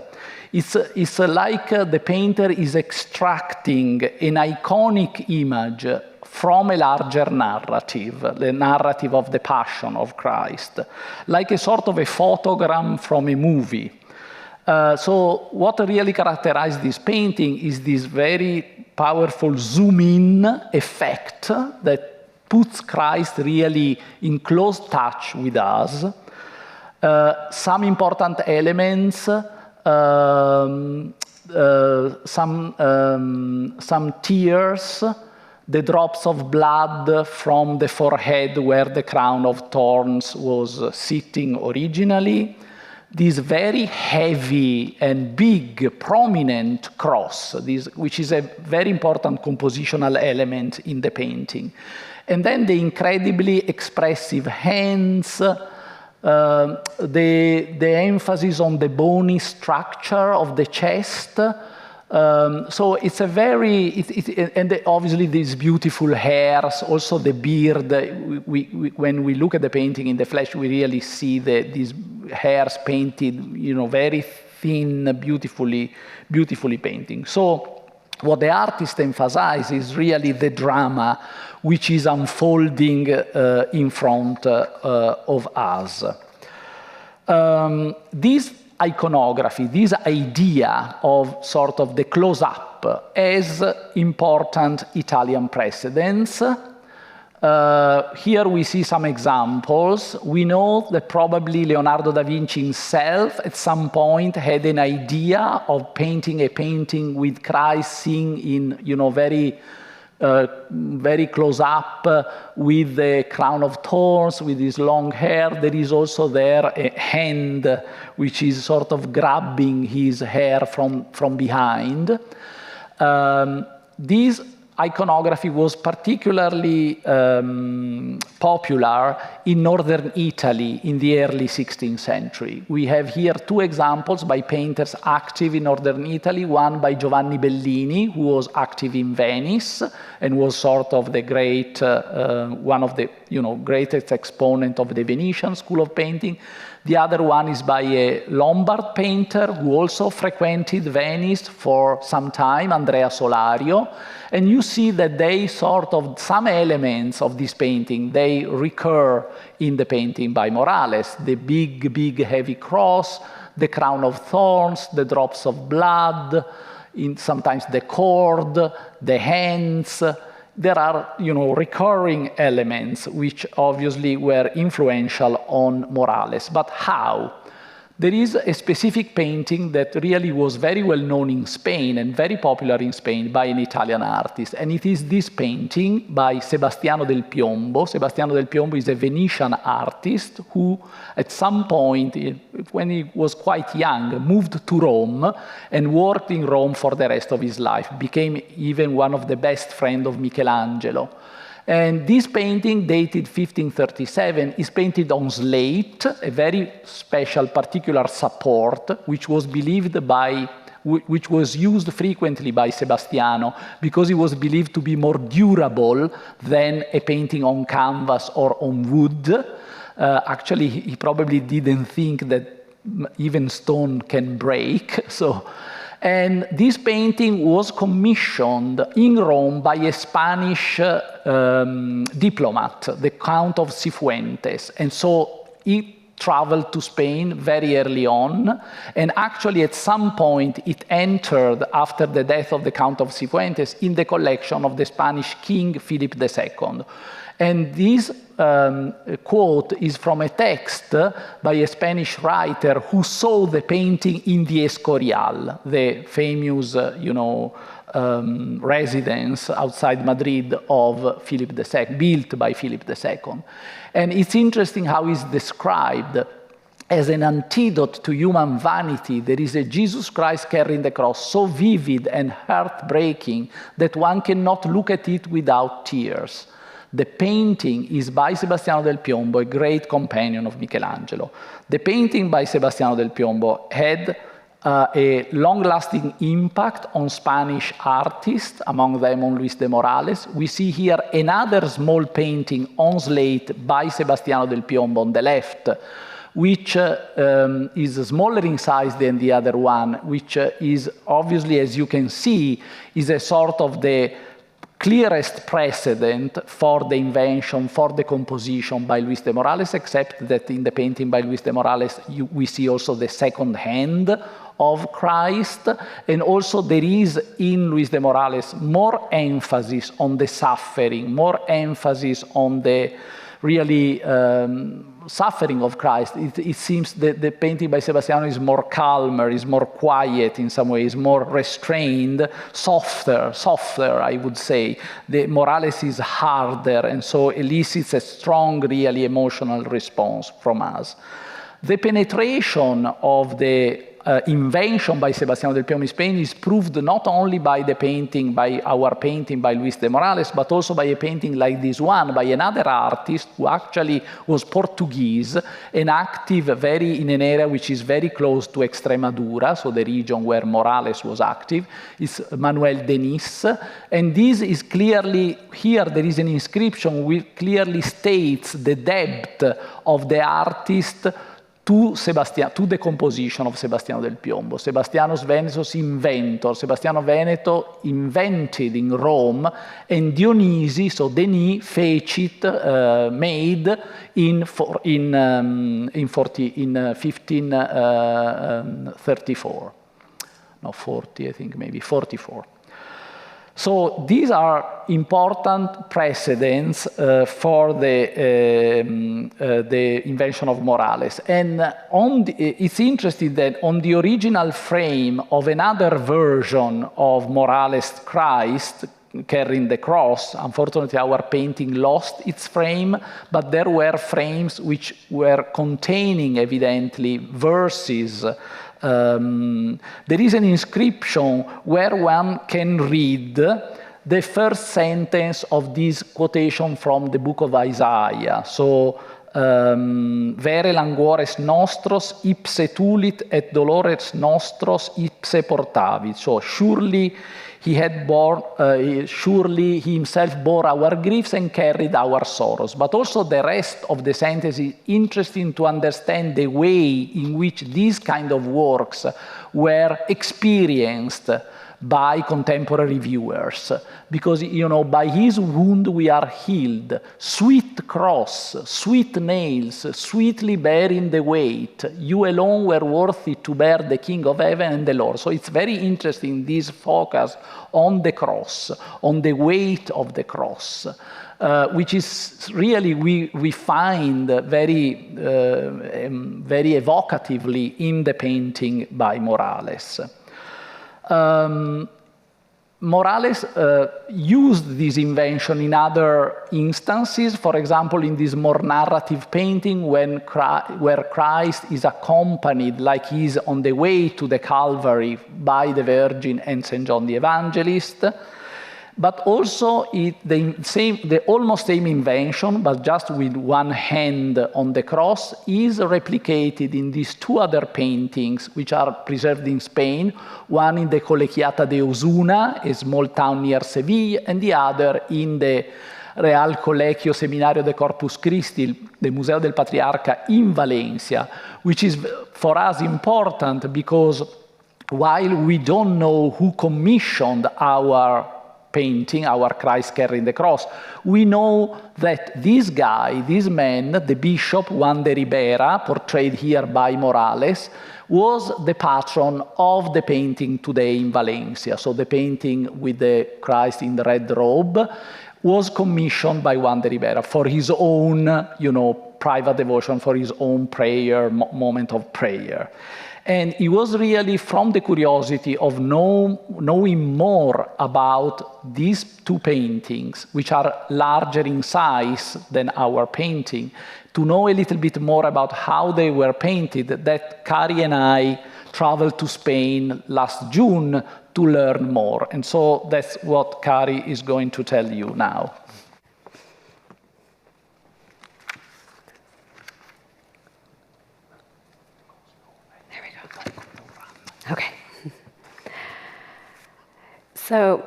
It's like the painter is extracting an iconic image from a larger narrative, the narrative of the Passion of Christ, like a sort of a photogram from a movie. So what really characterizes this painting is this very powerful zoom-in effect that puts Christ really in close touch with us. Some important elements, some tears, the drops of blood from the forehead where the crown of thorns was sitting originally, this very heavy and big, prominent cross, which is a very important compositional element in the painting. And then the incredibly expressive hands, the emphasis on the bony structure of the chest. So it's a very, and obviously these beautiful hairs, also the beard. When we look at the painting in the flesh, we really see these hairs painted, very thin, beautifully painting. So what the artist emphasizes is really the drama which is unfolding in front of us. This iconography, this idea of sort of the close-up as important Italian precedents. Here we see some examples. We know that probably Leonardo da Vinci himself at some point had an idea of painting a painting with Christ seen in, very close up with the crown of thorns, with his long hair. There is also there a hand which is sort of grabbing his hair from behind. This iconography was particularly popular in northern Italy in the early 16th century. We have here two examples by painters active in northern Italy, one by Giovanni Bellini, who was active in Venice and was sort of the great, one of the greatest exponent of the Venetian school of painting. The other one is by a Lombard painter who also frequented Venice for some time, Andrea Solario. And you see that they sort of, some elements of this painting, they recur in the painting by Morales. The big, heavy cross, the crown of thorns, the drops of blood, sometimes the cord, the hands. There are, recurring elements which obviously were influential on Morales. But how? there is a specific painting that really was very well known in Spain and very popular in Spain by an Italian artist. And it is this painting by Sebastiano del Piombo. Sebastiano del Piombo is a Venetian artist who, at some point, when he was quite young, moved to Rome and worked in Rome for the rest of his life, became even one of the best friends of Michelangelo. And this painting, dated 1537, is painted on slate, a very special, particular support, which was which was used frequently by Sebastiano because it was believed to be more durable than a painting on canvas or on wood. Actually, he probably didn't think that even stone can break. And this painting was commissioned in Rome by a Spanish diplomat, the Count of Cifuentes. And so he traveled to Spain very early on. And actually, at some point, it entered, after the death of the Count of Cifuentes, in the collection of the Spanish King Philip II. And this quote is from a text by a Spanish writer who saw the painting in the Escorial, the famous, residence outside Madrid of Philip II, built by Philip II. And it's interesting how it's described as an antidote to human vanity. There is a Jesus Christ carrying the cross, so vivid and heartbreaking that one cannot look at it without tears. The painting is by Sebastiano del Piombo, a great companion of Michelangelo. The painting by Sebastiano del Piombo had a long-lasting impact on Spanish artists, among them on Luis de Morales. We see here another small painting on slate by Sebastiano del Piombo on the left, which is smaller in size than the other one, which is obviously, as you can see, is a sort of the clearest precedent for the invention, for the composition by Luis de Morales, except that in the painting by Luis de Morales, we see also the second hand of Christ. And also there is in Luis de Morales more emphasis on the suffering, more emphasis on the really suffering of Christ. It seems that the painting by Sebastiano is more calmer, is more quiet in some ways, more restrained, softer, I would say. The Morales is harder, and so elicits a strong, really emotional response from us. The penetration of the invention by Sebastiano del Piombo in Spain is proved not only by the painting, by our painting by Luis de Morales, but also by a painting like this one by another artist who actually was Portuguese and active in an area which is very close to Extremadura, so the region where Morales was active. It's Manuel Denis. And this is clearly, here there is an inscription which clearly states the depth of the artist to the composition of Sebastiano del Piombo. Sebastiano Veneto's inventor. Sebastiano Veneto invented in Rome, and Dionisi, so Denis, made in 1534. No, 40, I think, maybe 44. So these are important precedents for the invention of Morales. And it's interesting that on the original frame of another version of Morales' Christ, carrying the cross, unfortunately our painting lost its frame, but there were frames which were containing evidently verses. There is an inscription where one can read the first sentence of this quotation from the book of Isaiah. So, vere languores nostros ipse tulit et dolores nostros ipse portavit. So surely he himself bore our griefs and carried our sorrows. But also the rest of the sentence is interesting to understand the way in which these kind of works were experienced by contemporary viewers. Because, you know, by his wound we are healed. Sweet cross, sweet nails, sweetly bearing the weight. You alone were worthy to bear the King of Heaven and the Lord. So it's very interesting, this focus on the cross, on the weight of the cross. Which is really, we find very evocatively in the painting by Morales. Morales used this invention in other instances, for example, in this more narrative painting where Christ is accompanied, like he's on the way to the Calvary, by the Virgin and St. John the Evangelist. But also the almost same invention, but just with one hand on the cross, is replicated in these two other paintings, which are preserved in Spain, one in the Colegiata de Osuna, a small town near Seville, and the other in the Real Colegio Seminario de Corpus Christi, the Museo del Patriarca in Valencia, which is for us important because while we don't know who commissioned our painting, our Christ carrying the cross, we know that this guy, this man, the bishop Juan de Ribera, portrayed here by Morales, was the patron of the painting today in Valencia. So the painting with the Christ in the red robe was commissioned by Juan de Ribera for his own, you know, private devotion, for his own prayer, moment of prayer. And it was really from the curiosity of knowing more about these two paintings, which are larger in size than our painting, to know a little bit more about how they were painted, that Kari and I traveled to Spain last June to learn more. And so that's what Kari is going to tell you now. Okay. So,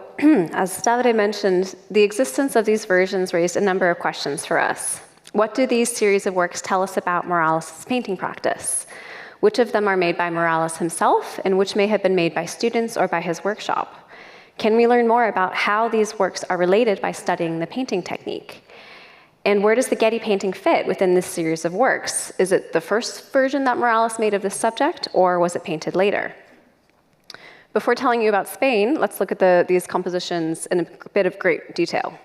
as Davide mentioned, the existence of these versions raised a number of questions for us. What do these series of works tell us about Morales' painting practice? Which of them are made by Morales himself, and which may have been made by students or by his workshop? Can we learn more about how these works are related by studying the painting technique? And where does the Getty painting fit within this series of works? Is it the first version that Morales made of this subject, or was it painted later? Before telling you about Spain, let's look at these compositions in a bit of great detail.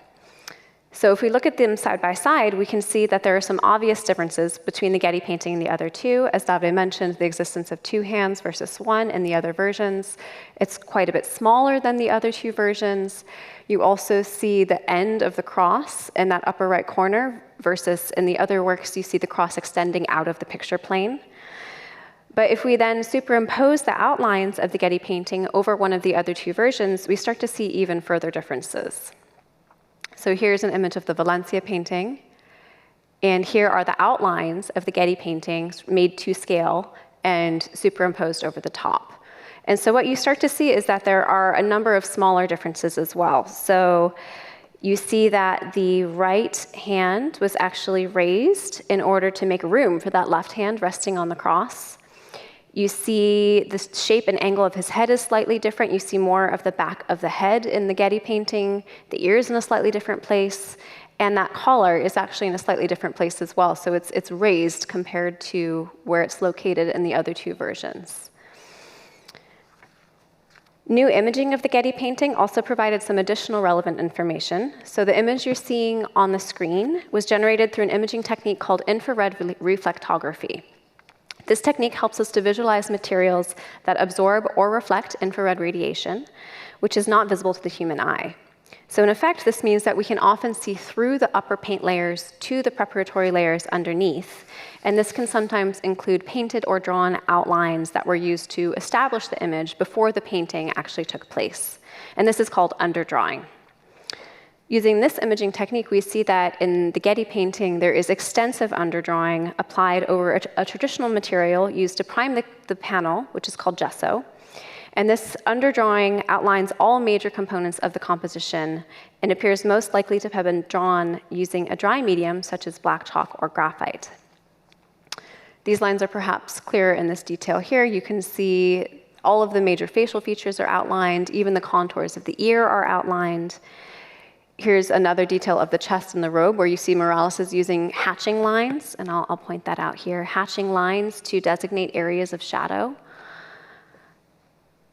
So if we look at them side by side, we can see that there are some obvious differences between the Getty painting and the other two. As Davide mentioned, the existence of two hands versus one in the other versions. It's quite a bit smaller than the other two versions. You also see the end of the cross in that upper right corner versus in the other works, you see the cross extending out of the picture plane. But if we then superimpose the outlines of the Getty painting over one of the other two versions, we start to see even further differences. So here's an image of the Valencia painting. And here are the outlines of the Getty paintings made to scale and superimposed over the top. And so what you start to see is that there are a number of smaller differences as well. So you see that the right hand was actually raised in order to make room for that left hand resting on the cross. You see the shape and angle of his head is slightly different. You see more of the back of the head in the Getty painting, the ears in a slightly different place, and that collar is actually in a slightly different place as well. So it's raised compared to where it's located in the other two versions. New imaging of the Getty painting also provided some additional relevant information. So the image you're seeing on the screen was generated through an imaging technique called infrared reflectography. This technique helps us to visualize materials that absorb or reflect infrared radiation, which is not visible to the human eye. So in effect, this means that we can often see through the upper paint layers to the preparatory layers underneath, and this can sometimes include painted or drawn outlines that were used to establish the image before the painting actually took place. And this is called underdrawing. Using this imaging technique, we see that in the Getty painting, there is extensive underdrawing applied over a traditional material used to prime the panel, which is called gesso. And this underdrawing outlines all major components of the composition and appears most likely to have been drawn using a dry medium, such as black chalk or graphite. These lines are perhaps clearer in this detail here. You can see All of the major facial features are outlined, even the contours of the ear are outlined. Here's another detail of the chest and the robe where you see Morales is using hatching lines, and I'll point that out here, hatching lines to designate areas of shadow.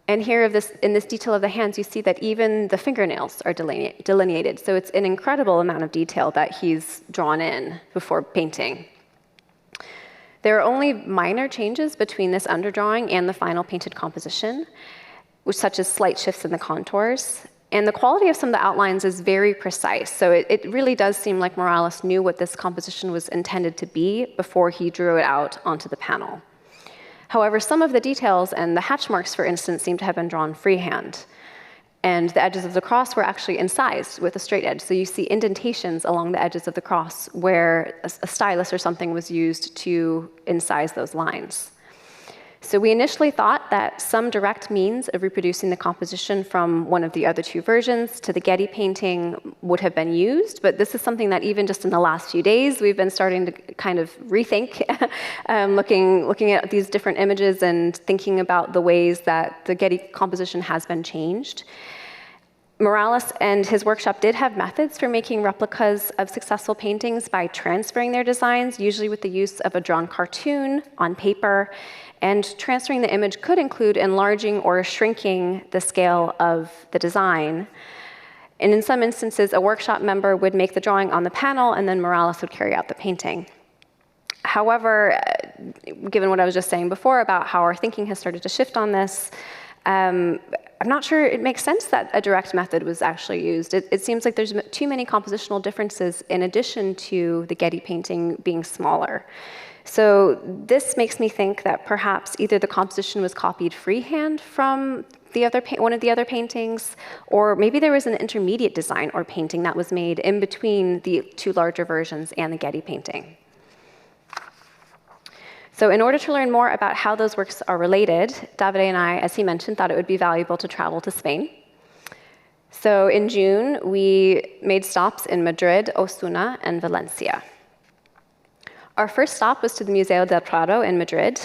And here in this detail of the hands, you see that even the fingernails are delineated. So it's an incredible amount of detail that he's drawn in before painting. There are only minor changes between this underdrawing and the final painted composition, such as slight shifts in the contours. And the quality of some of the outlines is very precise. So it really does seem like Morales knew what this composition was intended to be before he drew it out onto the panel. However, some of the details and the hatch marks, for instance, seem to have been drawn freehand. And the edges of the cross were actually incised with a straight edge. So you see indentations along the edges of the cross where a stylus or something was used to incise those lines. So we initially thought that some direct means of reproducing the composition from one of the other two versions to the Getty painting would have been used, but this is something that even just in the last few days we've been starting to kind of rethink, looking at these different images and thinking about the ways that the Getty composition has been changed. Morales and his workshop did have methods for making replicas of successful paintings by transferring their designs, usually with the use of a drawn cartoon on paper. And transferring the image could include enlarging or shrinking the scale of the design. And in some instances, a workshop member would make the drawing on the panel, and then Morales would carry out the painting. However, given what I was just saying before about how our thinking has started to shift on this, I'm not sure it makes sense that a direct method was actually used. It seems like there's too many compositional differences in addition to the Getty painting being smaller. So this makes me think that perhaps either the composition was copied freehand from one of the other paintings, or maybe there was an intermediate design or painting that was made in between the two larger versions and the Getty painting. So in order to learn more about how those works are related, Davide and I, as he mentioned, thought it would be valuable to travel to Spain. So in June, we made stops in Madrid, Osuna, and Valencia. Our first stop was to the Museo del Prado in Madrid.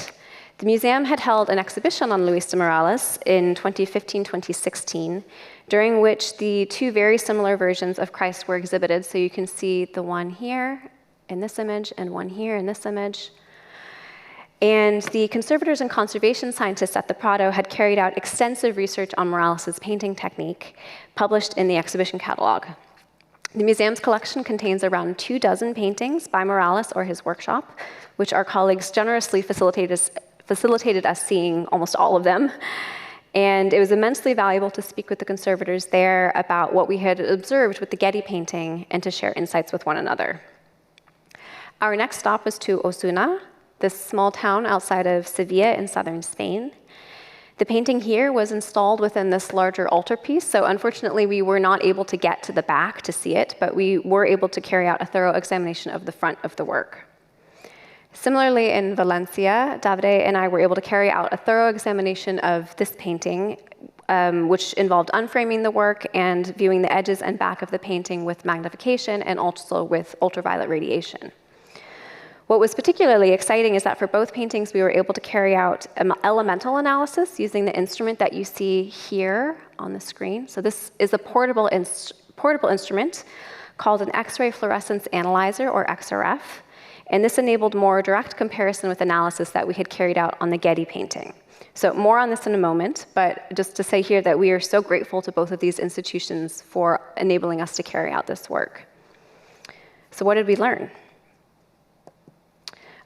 The museum had held an exhibition on Luis de Morales in 2015-2016, during which the two very similar versions of Christ were exhibited. So you can see the one here in this image and one here in this image. And the conservators and conservation scientists at the Prado had carried out extensive research on Morales' painting technique, published in the exhibition catalog. The museum's collection contains around 24 paintings by Morales or his workshop, which our colleagues generously facilitated us seeing almost all of them. And it was immensely valuable to speak with the conservators there about what we had observed with the Getty painting and to share insights with one another. Our next stop was to Osuna, this small town outside of Sevilla in southern Spain. The painting here was installed within this larger altarpiece, so unfortunately we were not able to get to the back to see it, but we were able to carry out a thorough examination of the front of the work. Similarly, in Valencia, Davide and I were able to carry out a thorough examination of this painting, which involved unframing the work and viewing the edges and back of the painting with magnification and also with ultraviolet radiation. What was particularly exciting is that for both paintings, we were able to carry out elemental analysis using the instrument that you see here on the screen. So this is a portable instrument called an X-ray fluorescence analyzer, or XRF. And this enabled more direct comparison with analysis that we had carried out on the Getty painting. So more on this in a moment, but just to say here that we are so grateful to both of these institutions for enabling us to carry out this work. So what did we learn?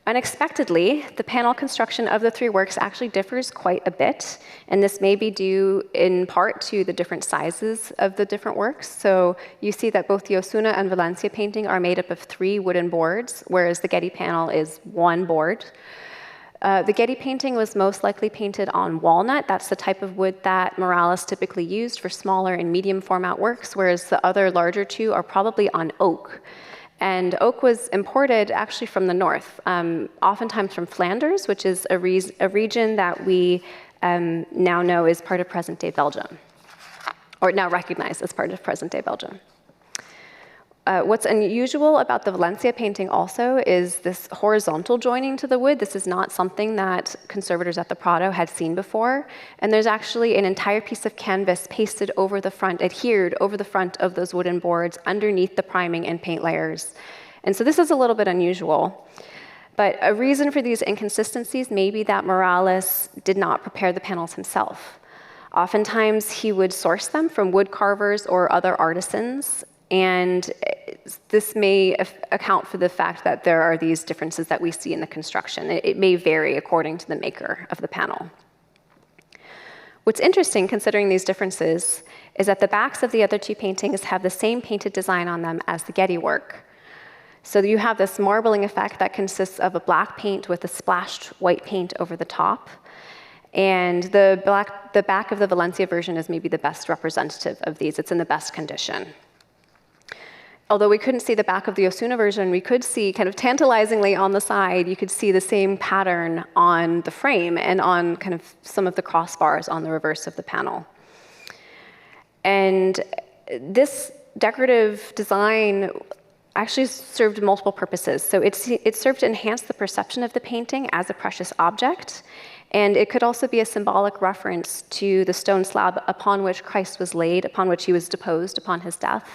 Unexpectedly, the panel construction of the three works actually differs quite a bit, and this may be due in part to the different sizes of the different works. So you see that both the Osuna and Valencia painting are made up of 3 wooden boards, whereas the Getty panel is 1 board. The Getty painting was most likely painted on walnut. That's the type of wood that Morales typically used for smaller and medium format works, whereas the other larger 2 are probably on oak. And oak was imported actually from the north, oftentimes from Flanders, which is a region that we now know is part of present-day Belgium, or now recognized as part of present-day Belgium. What's unusual about the Valencia painting also is this horizontal joining to the wood. This is not something that conservators at the Prado had seen before. And there's actually an entire piece of canvas pasted over the front, adhered over the front of those wooden boards underneath the priming and paint layers. And so this is a little bit unusual. But a reason for these inconsistencies may be that Morales did not prepare the panels himself. Oftentimes, he would source them from wood carvers or other artisans, and this may account for the fact that there are these differences that we see in the construction. It may vary according to the maker of the panel. What's interesting, considering these differences, is that the backs of the other two paintings have the same painted design on them as the Getty work. So you have this marbling effect that consists of a black paint with a splashed white paint over the top. And the back of the Valencia version is maybe the best representative of these. It's in the best condition. Although we couldn't see the back of the Osuna version, we could see kind of tantalizingly on the side, you could see the same pattern on the frame and on kind of some of the crossbars on the reverse of the panel. And this decorative design actually served multiple purposes. So it served to enhance the perception of the painting as a precious object. And it could also be a symbolic reference to the stone slab upon which Christ was laid, upon which he was deposed upon his death.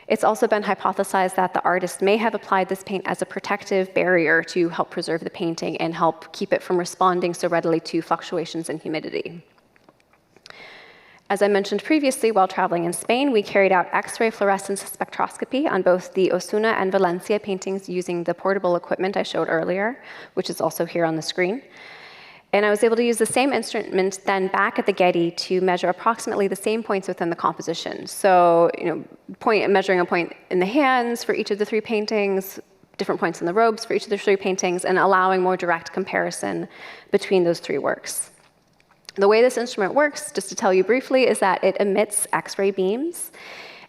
It's also been hypothesized that the artist may have applied this paint as a protective barrier to help preserve the painting and help keep it from responding so readily to fluctuations in humidity. As I mentioned previously, while traveling in Spain, we carried out X-ray fluorescence spectroscopy on both the Osuna and Valencia paintings using the portable equipment I showed earlier, which is also here on the screen. And I was able to use the same instrument then back at the Getty to measure approximately the same points within the composition. So, measuring a point in the hands for each of the three paintings, different points in the robes for each of the three paintings, and allowing more direct comparison between those three works. The way this instrument works, just to tell you briefly, is that it emits X-ray beams,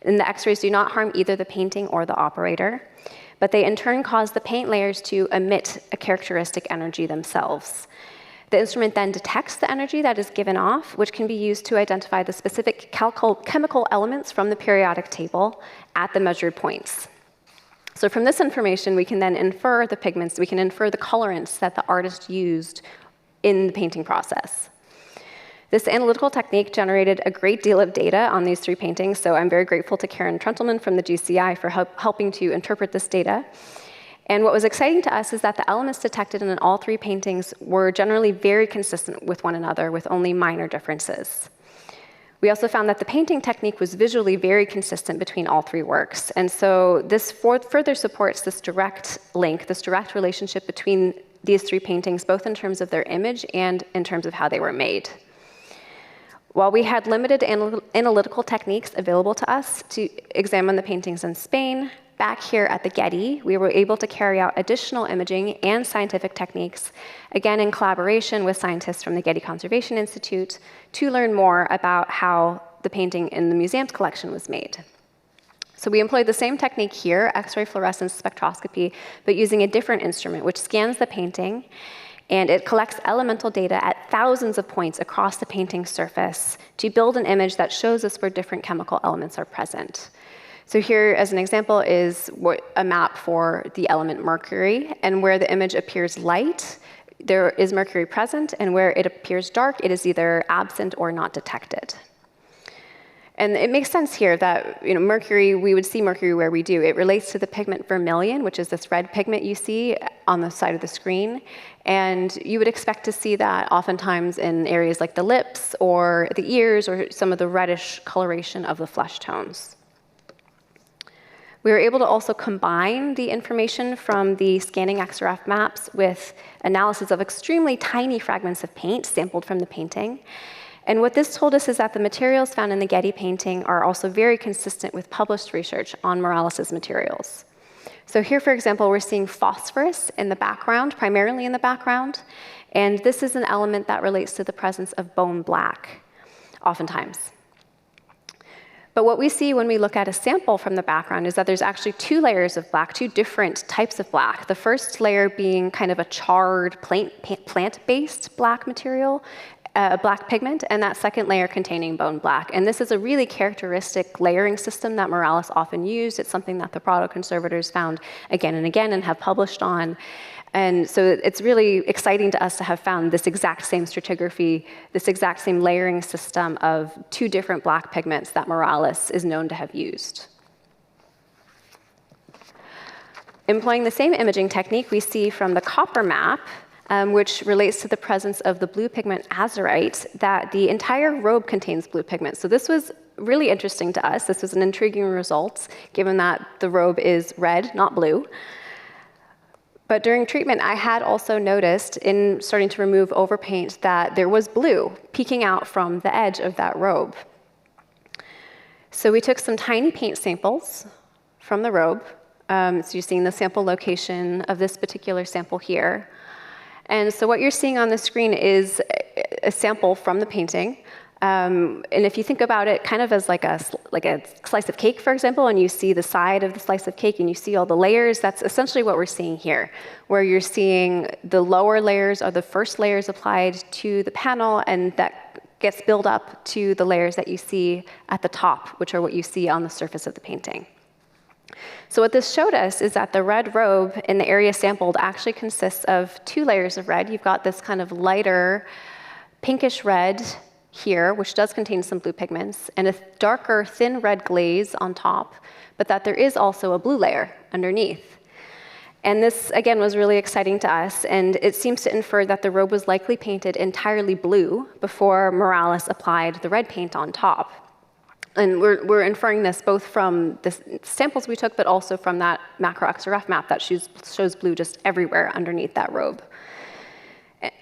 and the X-rays do not harm either the painting or the operator, but they in turn cause the paint layers to emit a characteristic energy themselves. The instrument then detects the energy that is given off, which can be used to identify the specific chemical elements from the periodic table at the measured points. So from this information, we can then infer the pigments, we can infer the colorants that the artist used in the painting process. This analytical technique generated a great deal of data on these three paintings, so I'm very grateful to Karen Trentleman from the GCI for helping to interpret this data. And what was exciting to us is that the elements detected in all three paintings were generally very consistent with one another, with only minor differences. We also found that the painting technique was visually very consistent between all three works. And so this further supports this direct link, this direct relationship between these three paintings, both in terms of their image and in terms of how they were made. While we had limited analytical techniques available to us to examine the paintings in Spain, back here at the Getty, we were able to carry out additional imaging and scientific techniques, again in collaboration with scientists from the Getty Conservation Institute, to learn more about how the painting in the museum's collection was made. So we employed the same technique here, X-ray fluorescence spectroscopy, but using a different instrument, which scans the painting, and it collects elemental data at thousands of points across the painting surface to build an image that shows us where different chemical elements are present. So here, as an example, is a map for the element mercury, and where the image appears light, there is mercury present, and where it appears dark, it is either absent or not detected. And it makes sense here that mercury, we would see mercury where we do. It relates to the pigment vermilion, which is this red pigment you see on the side of the screen. And you would expect to see that oftentimes in areas like the lips or the ears or some of the reddish coloration of the flesh tones. We were able to also combine the information from the scanning XRF maps with analysis of extremely tiny fragments of paint sampled from the painting. And what this told us is that the materials found in the Getty painting are also very consistent with published research on Morales' materials. So here, for example, we're seeing phosphorus in the background, primarily in the background, and this is an element that relates to the presence of bone black, oftentimes. But what we see when we look at a sample from the background is that there's actually two layers of black, two different types of black. The first layer being kind of a charred plant-based black material, black pigment, and that second layer containing bone black. And this is a really characteristic layering system that Morales often used. It's something that the Prado conservators found again and again and have published on. And so it's really exciting to us to have found this exact same stratigraphy, this exact same layering system of two different black pigments that Morales is known to have used. Employing the same imaging technique we see from the copper map, which relates to the presence of the blue pigment azurite, that the entire robe contains blue pigment. So this was really interesting to us. This was an intriguing result, given that the robe is red, not blue. But during treatment, I had also noticed, in starting to remove overpaint, that there was blue peeking out from the edge of that robe. So we took some tiny paint samples from the robe. So you're seeing the sample location of this particular sample here. And so what you're seeing on the screen is a sample from the painting. And if you think about it kind of as like a slice of cake, for example, and you see the side of the slice of cake and you see all the layers, that's essentially what we're seeing here, where you're seeing the lower layers are the first layers applied to the panel, and that gets built up to the layers that you see at the top, which are what you see on the surface of the painting. So what this showed us is that the red robe in the area sampled actually consists of two layers of red. You've got this kind of lighter pinkish red here, which does contain some blue pigments, and a darker, thin red glaze on top, but that there is also a blue layer underneath. And this, again, was really exciting to us, and it seems to infer that the robe was likely painted entirely blue before Morales applied the red paint on top. And we're inferring this both from the samples we took, but also from that macro XRF map that shows blue just everywhere underneath that robe.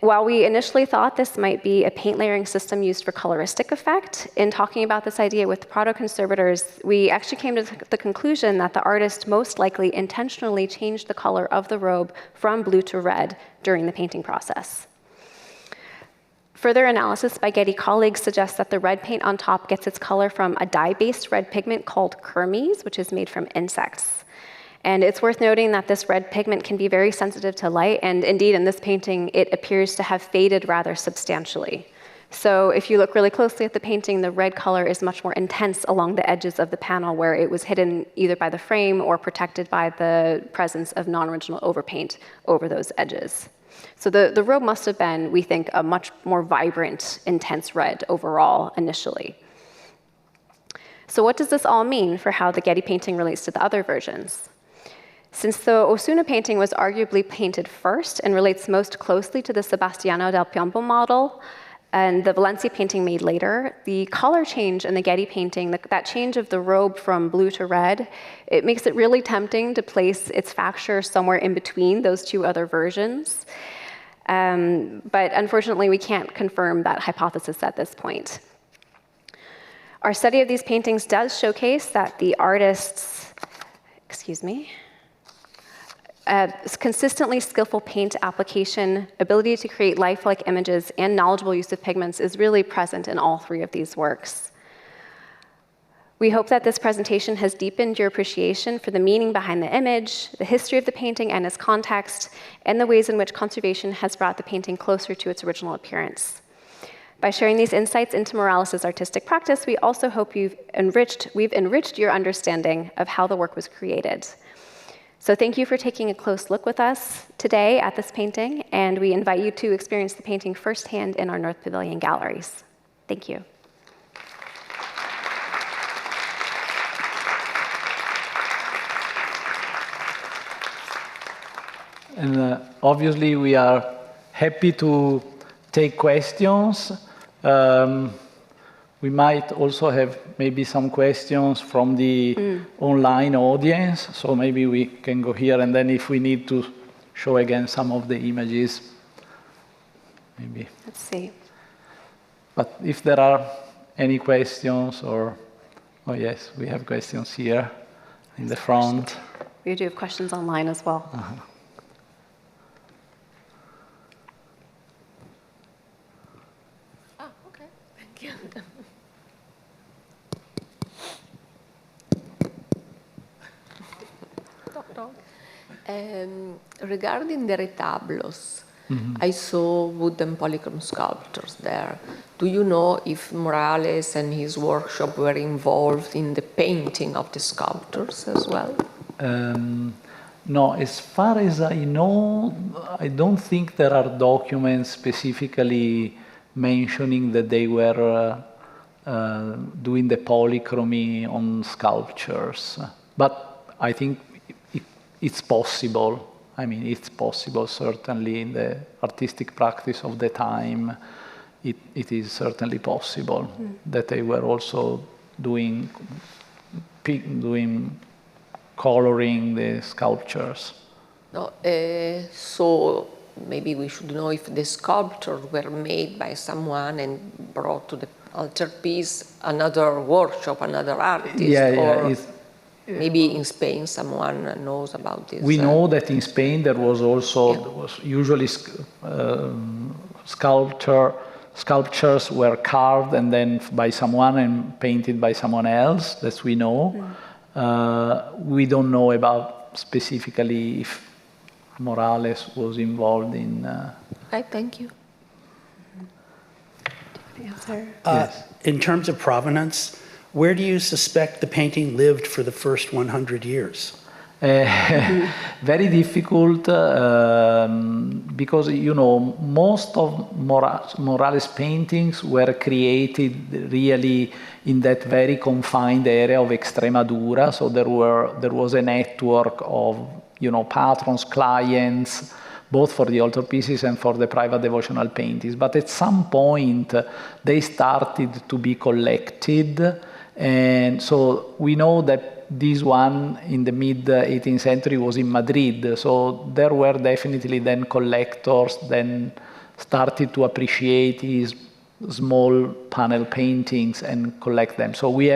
While we initially thought this might be a paint layering system used for coloristic effect, in talking about this idea with Prado conservators, we actually came to the conclusion that the artist most likely intentionally changed the color of the robe from blue to red during the painting process. Further analysis by Getty colleagues suggests that the red paint on top gets its color from a dye-based red pigment called kermes, which is made from insects. And it's worth noting that this red pigment can be very sensitive to light, and indeed in this painting, it appears to have faded rather substantially. So if you look really closely at the painting, the red color is much more intense along the edges of the panel, where it was hidden either by the frame or protected by the presence of non-original overpaint over those edges. So the robe must have been, we think, a much more vibrant, intense red overall initially. So what does this all mean for how the Getty painting relates to the other versions? Since the Osuna painting was arguably painted first and relates most closely to the Sebastiano del Piombo model and the Valencia painting made later, the color change in the Getty painting, that change of the robe from blue to red, it makes it really tempting to place its facture somewhere in between those two other versions. But unfortunately, we can't confirm that hypothesis at this point. Our study of these paintings does showcase that the artists, consistently skillful paint application, ability to create lifelike images, and knowledgeable use of pigments is really present in all three of these works. We hope that this presentation has deepened your appreciation for the meaning behind the image, the history of the painting and its context, and the ways in which conservation has brought the painting closer to its original appearance. By sharing these insights into Morales' artistic practice, we also hope we've enriched your understanding of how the work was created. So thank you for taking a close look with us today at this painting, and we invite you to experience the painting firsthand in our North Pavilion galleries. Thank you. And obviously, we are happy to take questions. We might also have maybe some questions from the online audience. So maybe we can go here, and then if we need to show again some of the images, maybe. Let's see. But if there are any questions or, oh yes, we have questions here in the front. We do have questions online as well. Regarding the retablos, I saw wooden polychrome sculptures there. Do you know if Morales and his workshop were involved in the painting of the sculptures as well? No, as far as I know, I don't think there are documents specifically mentioning that they were doing the polychromy on sculptures. But I think it's possible. I mean, it's possible, certainly in the artistic practice of the time, it is certainly possible that they were also doing coloring the sculptures. No, so maybe we should know if the sculptures were made by someone and brought to the altarpiece another workshop, another artist, or maybe in Spain someone knows about this. We know that in Spain there was also there was usually sculptures were carved and then by someone and painted by someone else. That we know. We don't know about specifically if Morales was involved in. Thank you. Yes. In terms of provenance, where do you suspect the painting lived for the first 100 years? Very difficult because, you know, most of Morales' paintings were created really in that very confined area of Extremadura. So there was a network of, you know, patrons, clients, both for the altarpieces and for the private devotional paintings. But at some point, they started to be collected. And so we know that this one in the mid-18th century was in Madrid. So there were definitely then collectors then started to appreciate his small panel paintings and collect them. So we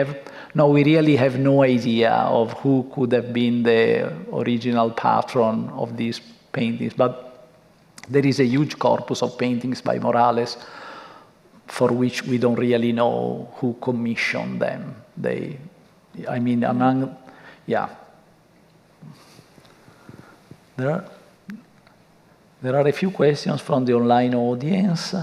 really have no idea of who could have been the original patron of these paintings. But there is a huge corpus of paintings by Morales for which we don't really know who commissioned them. There are a few questions from the online audience.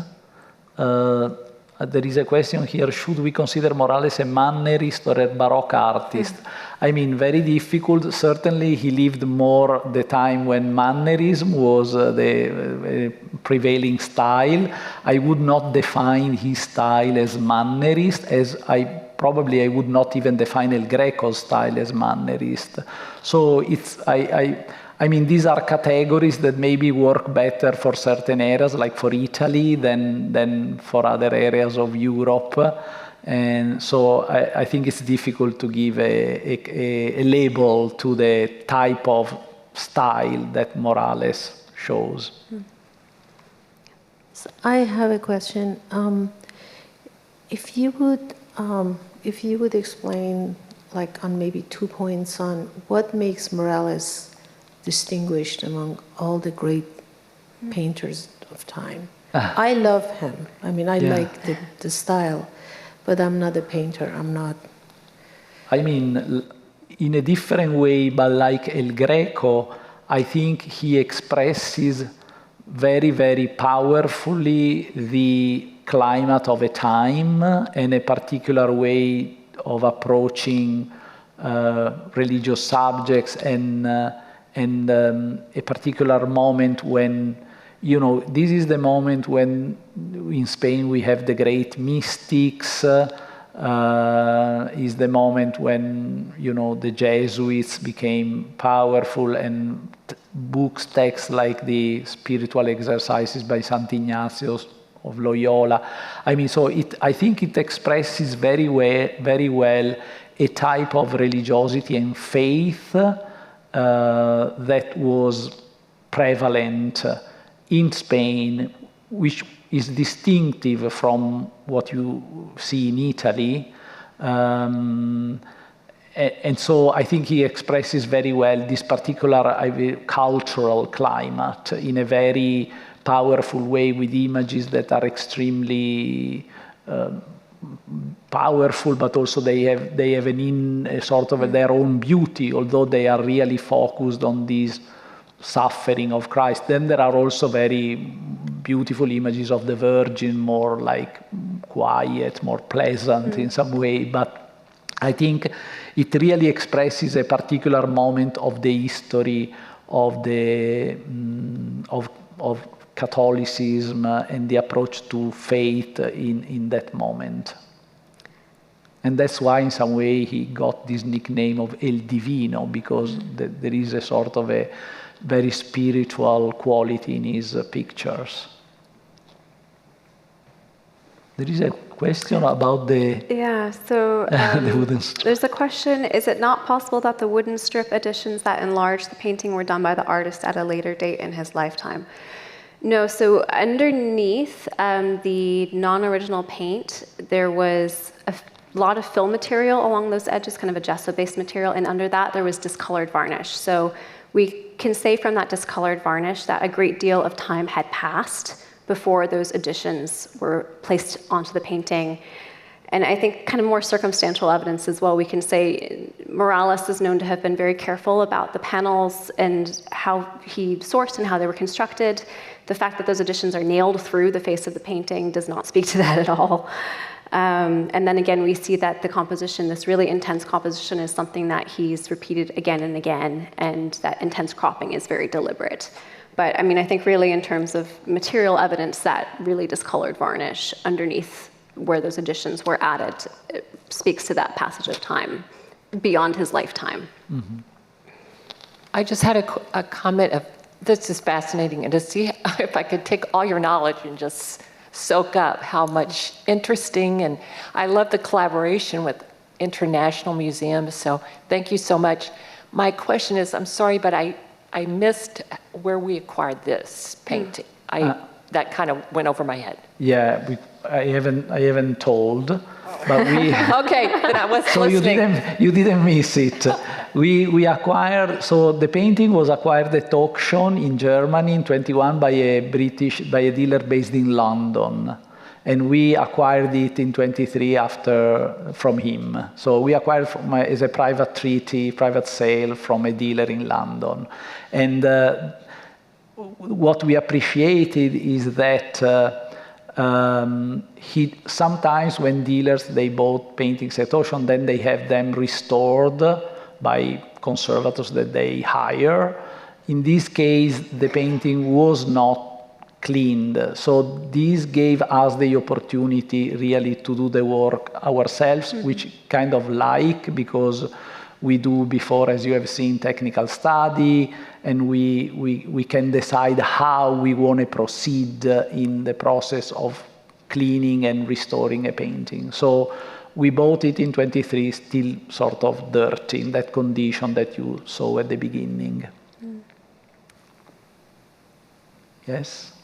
There is a question here, should we consider Morales a Mannerist or a Baroque artist? I mean, very difficult. Certainly he lived more the time when Mannerism was the prevailing style. I would not define his style as Mannerist, as I would not even define El Greco's style as Mannerist. So I mean, these are categories that maybe work better for certain areas, like for Italy, than for other areas of Europe. And so I think it's difficult to give a label to the type of style that Morales shows. So I have a question. If you would explain, like on maybe 2 points on what makes Morales distinguished among all the great painters of time. I love him. I mean, I like the style, but I'm not a painter. I'm not. I mean, in a different way, but like El Greco, I think he expresses very, very powerfully the climate of a time and a particular way of approaching religious subjects and a particular moment when, you know, this is the moment when in Spain we have the great mystics, is the moment when, you know, the Jesuits became powerful and texts like the Spiritual Exercises by Sant Ignatius of Loyola. I mean, so I think it expresses very well a type of religiosity and faith that was prevalent in Spain, which is distinctive from what you see in Italy. And so I think he expresses very well this particular cultural climate in a very powerful way, with images that are extremely powerful, but also they have a sort of their own beauty, although they are really focused on these suffering of Christ. Then there are also very beautiful images of the Virgin, more like quiet, more pleasant in some way. But I think it really expresses a particular moment of the history of the of Catholicism and the approach to faith in that moment. And that's why, in some way, he got this nickname of El Divino, because there is a sort of a very spiritual quality in his pictures. There is a question about the the wooden strip. There's a question: is it not possible that the wooden strip additions that enlarged the painting were done by the artist at a later date in his lifetime? No. So underneath the non-original paint, there was a lot of fill material along those edges, kind of a gesso-based material, and under that there was discolored varnish. So we can say from that discolored varnish that a great deal of time had passed before those additions were placed onto the painting. And I think kind of more circumstantial evidence as well, we can say Morales is known to have been very careful about the panels and how he sourced and how they were constructed. The fact that those additions are nailed through the face of the painting does not speak to that at all. And then again, we see that the composition, this really intense composition, is something that he's repeated again and again, and that intense cropping is very deliberate. But I mean, I think really in terms of material evidence, that really discolored varnish underneath where those additions were added, it speaks to that passage of time beyond his lifetime. Mm-hmm. I just had a comment of, this is fascinating, and to see if I could take all your knowledge and just soak up how much interesting, and I love the collaboration with international museums, so thank you so much. My question is, I'm sorry, but I missed where we acquired this painting. That kind of went over my head. Yeah, I haven't told, but we. Okay, then I was so listening. you didn't miss it. We acquired. So the painting was acquired at auction in Germany in 21 by a dealer based in London, and we acquired it in 23 from him. So we acquired as a private treaty, private sale from a dealer in London, and. What we appreciated is that sometimes when dealers, they bought paintings at auction, then they have them restored by conservators that they hire. In this case, the painting was not cleaned. So this gave us the opportunity really to do the work ourselves, which kind of because we do before, as you have seen, technical study, and we can decide how we want to proceed in the process of cleaning and restoring a painting. So we bought it in 23, still sort of dirty, in that condition that you saw at the beginning. Yes?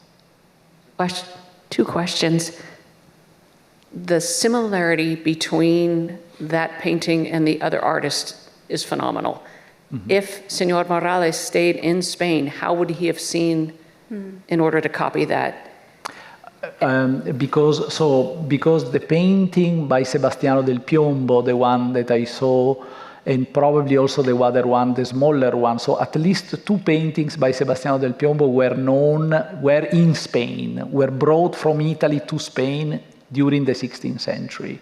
Two questions. The similarity between that painting and the other artist is phenomenal. Mm-hmm. If Senor Morales stayed in Spain, how would he have seen in order to copy that? Because the painting by Sebastiano del Piombo, the one that I saw, and probably also the other one, the smaller one, so at least two paintings by Sebastiano del Piombo were in Spain, were brought from Italy to Spain during the 16th century.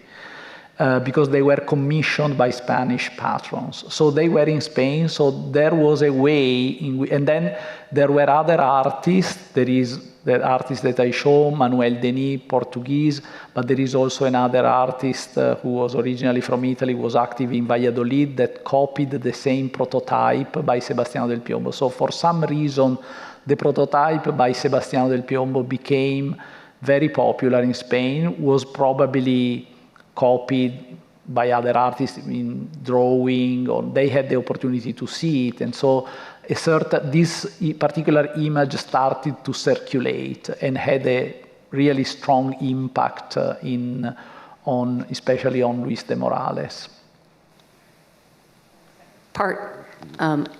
Because they were commissioned by Spanish patrons. So they were in Spain, so there was a way, and then there were other artists. There is the artist that I show, Manuel Denis, Portuguese, but there is also another artist who was originally from Italy, was active in Valladolid, that copied the same prototype by Sebastiano del Piombo. So for some reason, the prototype by Sebastiano del Piombo became very popular in Spain, was probably copied by other artists in drawing, or they had the opportunity to see it, and so this particular image started to circulate and had a really strong impact especially on Luis de Morales.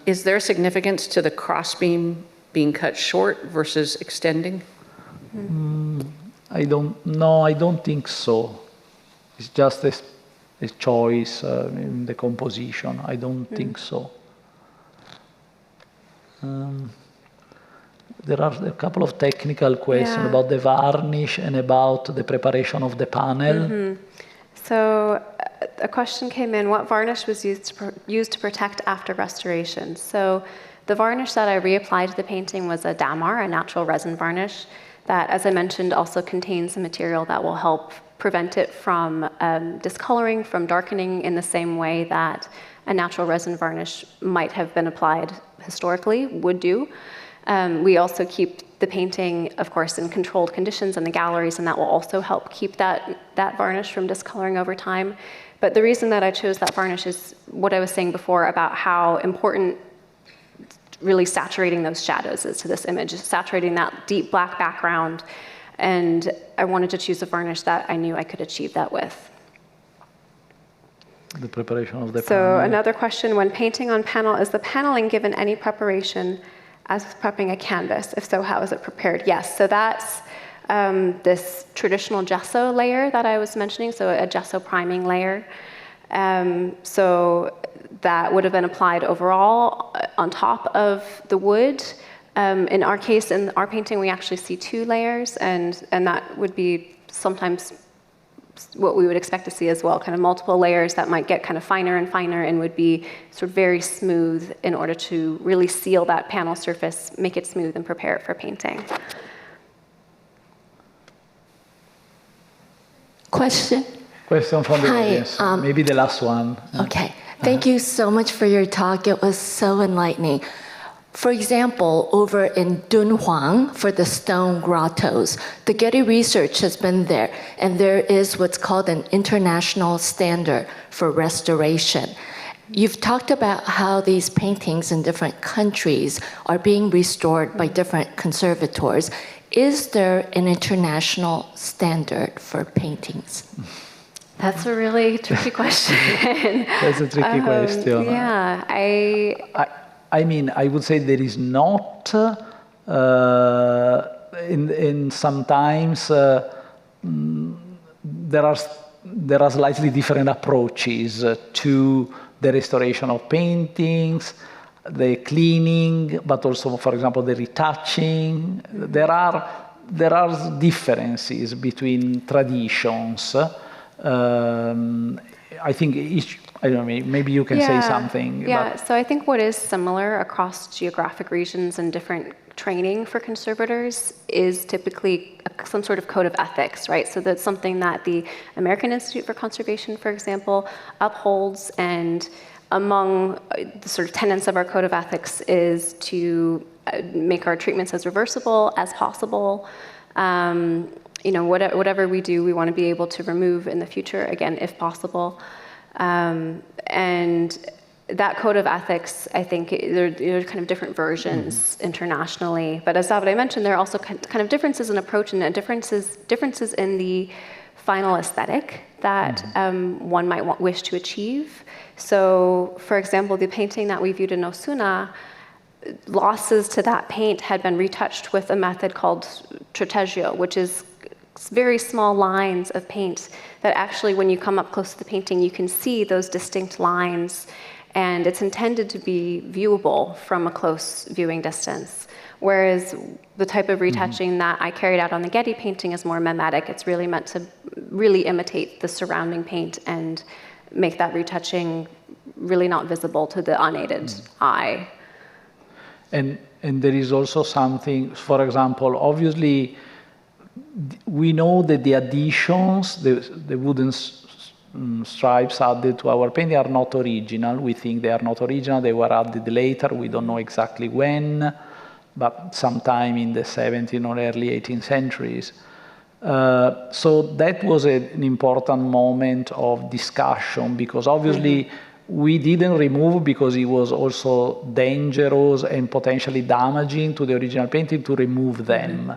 Is there significance to the crossbeam being cut short versus extending? I don't think so. It's just a choice in the composition. I don't think so. there are a couple of technical questions about the varnish and about the preparation of the panel. So a question came in, what varnish was used to protect after restoration? So the varnish that I reapplied to the painting was a damar, a natural resin varnish, that, as I mentioned, also contains a material that will help prevent it from discoloring, from darkening in the same way that a natural resin varnish might have been applied historically, would do. We also keep the painting, of course, in controlled conditions in the galleries, and that will also help keep that varnish from discoloring over time. But the reason that I chose that varnish is what I was saying before about how important really saturating those shadows is to this image, saturating that deep black background. And I wanted to choose a varnish that I knew I could achieve that with. The preparation of the So panel. another question, when painting on panel, is the paneling given any preparation as with prepping a canvas? If so, how is it prepared? Yes, so that's this traditional gesso layer that I was mentioning, so a gesso priming layer. So that would have been applied overall on top of the wood. In our case, in our painting, we actually see 2 layers, and that would be sometimes what we would expect to see as well, kind of multiple layers that might get kind of finer and finer and would be sort of very smooth in order to really seal that panel surface, make it smooth and prepare it for painting. Question? Question from the Hi, audience. Maybe the last one. Okay. Thank you so much for your talk. It was so enlightening. For example, over in Dunhuang, for the stone grottos, the Getty research has been there, and there is what's called an international standard for restoration. You've talked about how these paintings in different countries are being restored by different conservators. Is there an international standard for paintings? That's a really tricky question. That's a tricky question. Yeah, I mean, I would say there is not. In sometimes there are slightly different approaches to the restoration of paintings, the cleaning, but also, for example, the retouching. There are differences between traditions. I think each, I don't know, maybe you can say something. Yeah, so I think what is similar across geographic regions and different training for conservators is typically some sort of code of ethics, right? So that's something that the American Institute for Conservation, for example, upholds, and among the sort of tenets of our code of ethics is to make our treatments as reversible as possible. You know, whatever we do, we want to be able to remove in the future, again, if possible. And that code of ethics, I think there are kind of different versions internationally. But as Davide mentioned, there are also kind of differences in approach and differences in the final aesthetic that one might wish to achieve. So, for example, the painting that we viewed in Osuna, losses to that paint had been retouched with a method called trateggio, which is very small lines of paint that actually, when you come up close to the painting, you can see those distinct lines, and it's intended to be viewable from a close viewing distance. Whereas the type of retouching that I carried out on the Getty painting is more mimetic. It's really meant to really imitate the surrounding paint and make that retouching really not visible to the unaided eye. And there is also something, for example, obviously, we know that the additions, the wooden stripes added to our painting are not original. We think they are not original. They were added later. We don't know exactly when, but sometime in the 17th or early 18th centuries. So that was an important moment of discussion, because obviously we didn't remove, because it was also dangerous and potentially damaging to the original painting to remove them.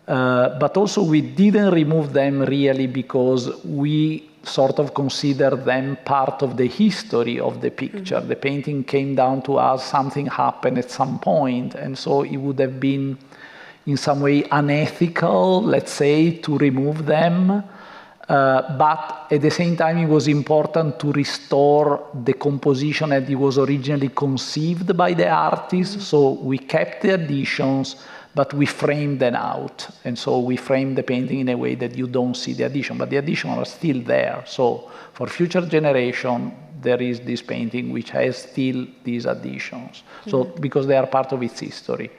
But also we didn't remove them really because we sort of consider them part of the history of the picture. The painting came down to us, something happened at some point, and so it would have been in some way unethical, let's say, to remove them. But at the same time, it was important to restore the composition as it was originally conceived by the artist. So we kept the additions, but we frame them out. And so we frame the painting in a way that you don't see the addition, but the additions are still there. So for future generation, there is this painting which has still these additions. So because they are part of its history.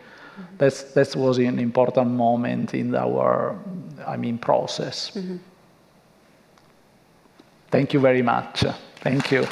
That was an important moment in our, process. Thank you very much. Thank you.